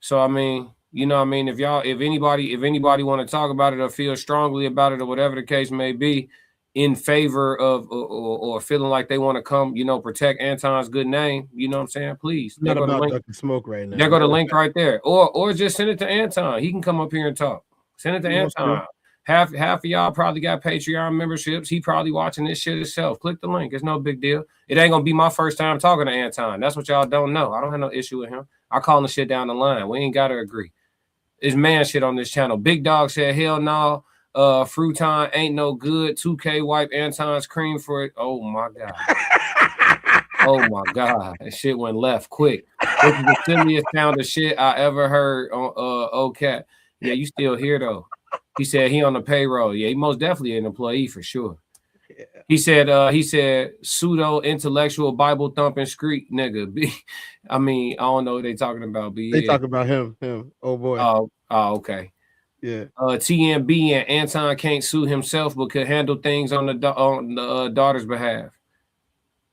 So I mean, if anybody want to talk about it or feel strongly about it or whatever the case may be, in favor of or feeling like they want to come, protect Anton's good name, you know what I'm saying? Please. Not about ducking smoke right now. There go the link right there. Or just send it to Anton. He can come up here and talk. Send it to Anton. Half of y'all probably got Patreon memberships. He probably watching this shit himself. Click the link. It's no big deal. It ain't gonna be my first time talking to Anton. That's what y'all don't know. I don't have no issue with him. I call the shit down the line. We ain't gotta agree. It's man shit on this channel. Big Dog said, hell no. Fruiton ain't no good. 2K wipe Anton's cream for it. Oh my god. Oh my god. That shit went left quick. This is the silliest sound of shit I ever heard on OCAT. Yeah, you still here though. He said he on the payroll. Yeah, he most definitely an employee for sure. Yeah. He said pseudo intellectual Bible thumping street nigga. I mean, I don't know what they talking about. But yeah. They talk about him. Oh boy. Oh, okay. Yeah. TMB and Anton can't sue himself, but could handle things on the daughter's behalf.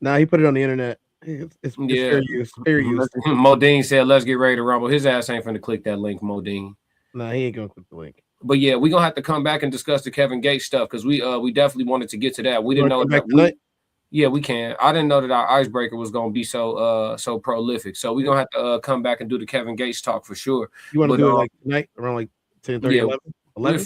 Nah, he put it on the internet. It's fair use. Fair use. Modine said, "Let's get ready to rumble." His ass ain't finna click that link, Modine. Nah, he ain't gonna click the link. But yeah, we're gonna have to come back and discuss the Kevin Gates stuff because we definitely wanted to get to that. We didn't know that. Yeah, we can. I didn't know that our icebreaker was gonna be so prolific. So we're gonna have to come back and do the Kevin Gates talk for sure. You want to do it like tonight around like 10:30, yeah, 11? We'll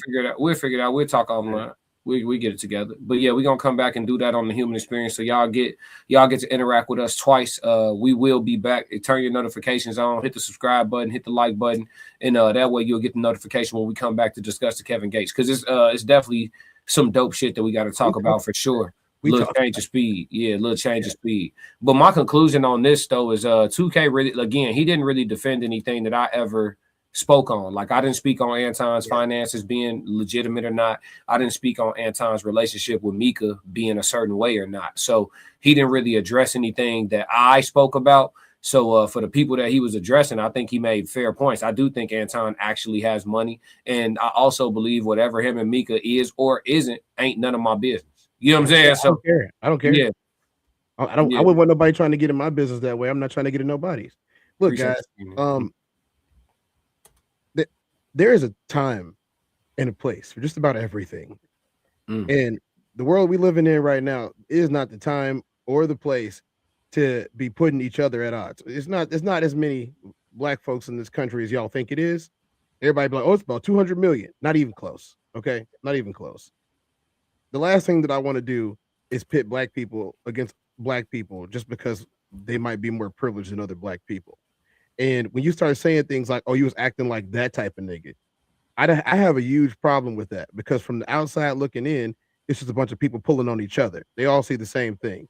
figure it out. We'll talk online. We get it together. But yeah, we're gonna come back and do that on the Human Experience. So y'all get to interact with us twice. We will be back. Turn your notifications on, hit the subscribe button, hit the like button, and that way you'll get the notification when we come back to discuss the Kevin Gates. Because it's definitely some dope shit that we got to talk about for sure. Little change of speed. Yeah, little change of speed. But my conclusion on this though is 2K really, again, he didn't really defend anything that I ever spoke on. Like I didn't speak on Anton's finances being legitimate or not. I didn't speak on Anton's relationship with Mika being a certain way or not. So he didn't really address anything that I spoke about. So for the people that he was addressing, I think he made fair points. I do think Anton actually has money. And I also believe whatever him and Mika is or isn't ain't none of my business. You know what I'm saying? So I don't care. Yeah. I wouldn't want nobody trying to get in my business that way. I'm not trying to get in nobody's. Look, guys, there is a time and a place for just about everything. Mm. And the world we live in right now is not the time or the place to be putting each other at odds. It's not as many black folks in this country as y'all think it is. Everybody be like, oh, it's about 200 million. Not even close. Okay. Not even close. The last thing that I want to do is pit black people against black people just because they might be more privileged than other black people. And when you start saying things like, oh, you was acting like that type of nigga, I have a huge problem with that because from the outside looking in, it's just a bunch of people pulling on each other. They all see the same thing.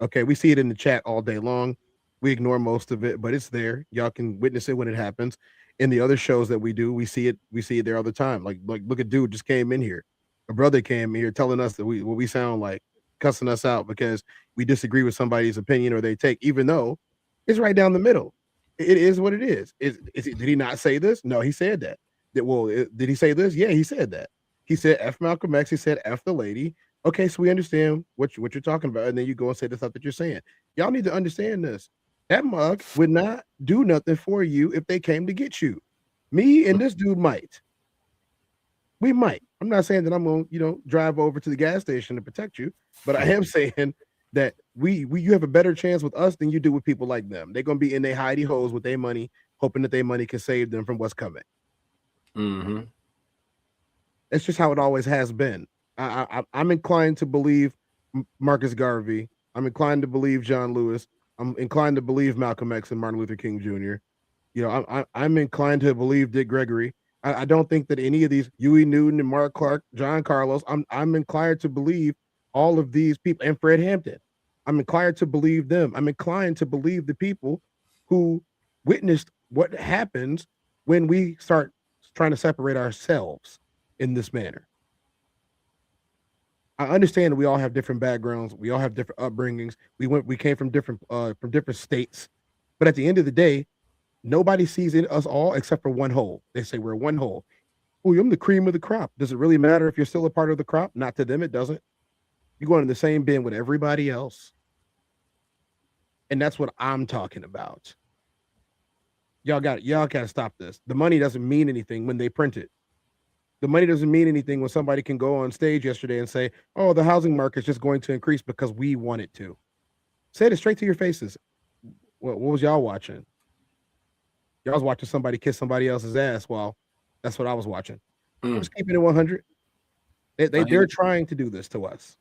Okay, we see it in the chat all day long. We ignore most of it, but it's there. Y'all can witness it when it happens. In the other shows that we do, we see it there all the time. Like look at dude just came in here. A brother came in here telling us that what we sound like, cussing us out because we disagree with somebody's opinion or they take, even though it's right down the middle. It is what it is. Did he not say this? No, he said that. Did he say this? Yeah, he said that. He said F Malcolm X. He said F the lady. Okay, so we understand what you're talking about, and then you go and say the stuff that you're saying. Y'all need to understand this. That mug would not do nothing for you if they came to get you. Me and this dude might. We might. I'm not saying that I'm gonna, drive over to the gas station to protect you, but I am saying that you have a better chance with us than you do with people like them. They're gonna be in their hidey holes with their money, hoping that their money can save them from what's coming. Mm-hmm. That's just how it always has been. I'm inclined to believe Marcus Garvey. I'm inclined to believe John Lewis. I'm inclined to believe Malcolm X and Martin Luther King Jr. I'm inclined to believe Dick Gregory. I don't think that any of these Huey Newton and Mark Clark, John Carlos. I'm inclined to believe all of these people and Fred Hampton. I'm inclined to believe them. I'm inclined to believe the people who witnessed what happens when we start trying to separate ourselves in this manner. I understand that we all have different backgrounds. We all have different upbringings. We came from different states, but at the end of the day, nobody sees in us all except for one whole. They say we're one whole. Oh, I'm the cream of the crop. Does it really matter if you're still a part of the crop? Not to them, it doesn't. You're going in the same bin with everybody else, and that's what I'm talking about. Y'all got to stop this. The money doesn't mean anything when they print it. The money doesn't mean anything when somebody can go on stage yesterday and say, oh, the housing market's just going to increase because we want it to. Say it straight to your faces. What was y'all watching? Y'all was watching somebody kiss somebody else's ass. Well, that's what I was watching. Just keeping it 100. They're trying to do this to us.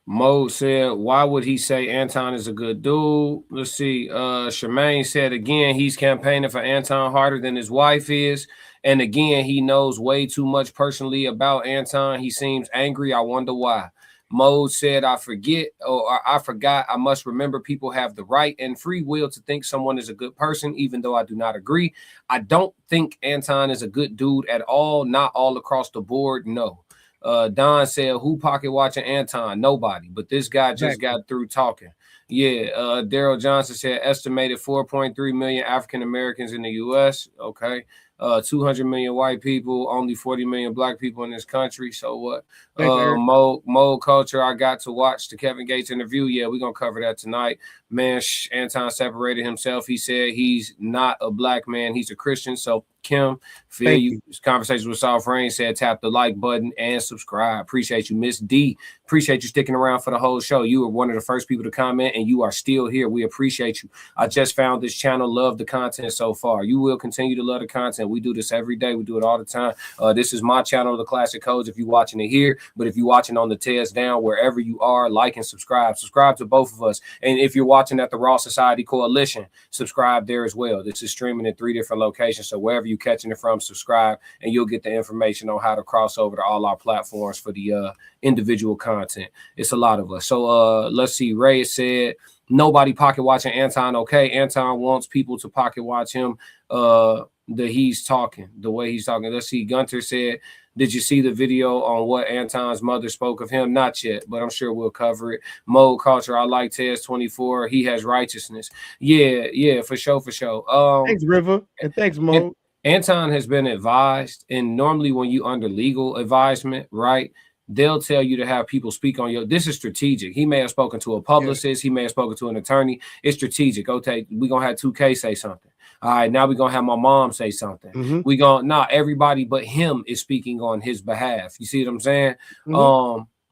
Mo said, why would he say Anton is a good dude? Let's see. Charmaine said, again, he's campaigning for Anton harder than his wife is. And again, he knows way too much personally about Anton. He seems angry. I wonder why. Mo said, I forgot. I must remember people have the right and free will to think someone is a good person, even though I do not agree. I don't think Anton is a good dude at all. Not all across the board. No. Don said, who pocket watching Anton? Nobody. But this guy just got through talking. Yeah. Daryl Johnson said estimated 4.3 million African Americans in the U.S. Okay. 200 million white people, only 40 million black people in this country. So what? Mode culture. I got to watch the Kevin Gates interview. Yeah, we're gonna cover that tonight. Man, Anton separated himself. He said he's not a black man, he's a Christian. So Kim, feel you. Conversation with South Rain said tap the like button and subscribe. Appreciate you, Miss D. Appreciate you sticking around for the whole show. You were one of the first people to comment, and you are still here. We appreciate you. I just found this channel, love the content so far. You will continue to love the content. We do this every day. We do it all the time. This is my channel, The Classic Codes, if you're watching it here. But if you're watching on the Tears Down, wherever you are, like and subscribe. Subscribe to both of us. And if you're watching at the Raw Society Coalition, subscribe there as well. This is streaming in 3 different locations. So wherever you're catching it from, subscribe, and you'll get the information on how to cross over to all our platforms for the individual content. It's a lot of us. So let's see. Ray said, nobody pocket watching Anton. Okay. Anton wants people to pocket watch him. The way he's talking. Let's see. Gunter said, did you see the video on what Anton's mother spoke of him? Not yet, but I'm sure we'll cover it. Mode culture. I like Tez 24. He has righteousness. Yeah, for sure. Thanks, River, and thanks, Mode. Anton has been advised, and normally when you under legal advisement, right, they'll tell you to have people speak on your. This is strategic. He may have spoken to a publicist. He may have spoken to an attorney. It's strategic. Okay, we're gonna have 2K say something. All right, now we're gonna have my mom say something. Mhm. We gonna not everybody but him is speaking on his behalf. You see what I'm saying?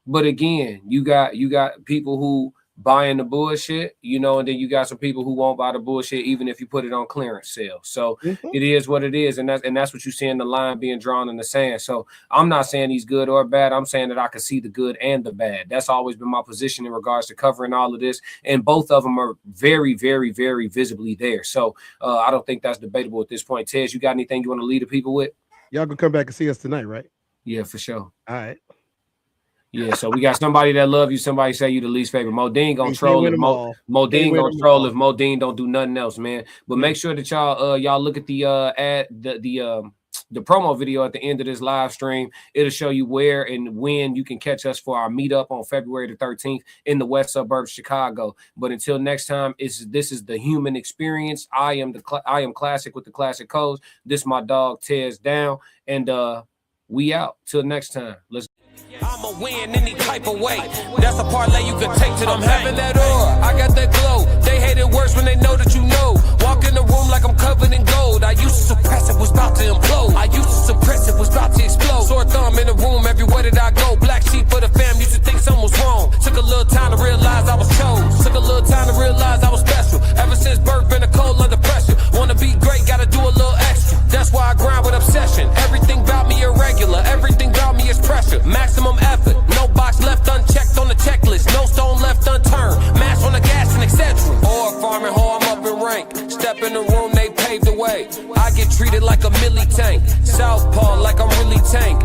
But again, you got people who buying the bullshit, you know, and then you got some people who won't buy the bullshit even if you put it on clearance sale. So it is what it is, and that's what you see in the line being drawn in the sand. So I'm not saying he's good or bad. I'm saying that I can see the good and the bad. That's always been my position in regards to covering all of this, and both of them are very, very, very visibly there. So I don't think that's debatable at this point. Tez, you got anything you want to lead the people with? Y'all gonna come back and see us tonight, right? Yeah, for sure. All right. Yeah, so we got somebody that love you, somebody say you the least favorite. Modine gonna He troll win if them all. Modine win gonna them troll all. if Modine don't do nothing else, man. But make sure that y'all look at the ad the promo video at the end of this live stream. It'll show you where and when you can catch us for our meetup on February the 13th in the west suburbs of Chicago. But until next time, this is the human experience. I am classic with the classic codes. This my dog Tez down, and we out till next time. Let's. I'ma win any type of way. That's a parlay you can take to them. I'm having that aura, I got that glow. They hate it worse when they know that you know. Walk in the room like I'm covered in gold. I used to suppress it, was about to implode. I used to suppress it, was about to explode. Sore thumb in the room everywhere that I go. Black sheep for the fam, used to think something was wrong. Took a little time to realize I was chose. Took a little time to realize I was special. Ever since birth, been a cold under pressure. Wanna be great, gotta do a little extra. That's why I grind with obsession. Everything about me irregular, everything about me is pressure. Maximum effort, no box left unchecked on the checklist, no stone left unturned, mash on the gas and etc. Or farming hoe, I'm up in rank. Step in the room, they paved the way. I get treated like a milli tank, southpaw like I'm really tank.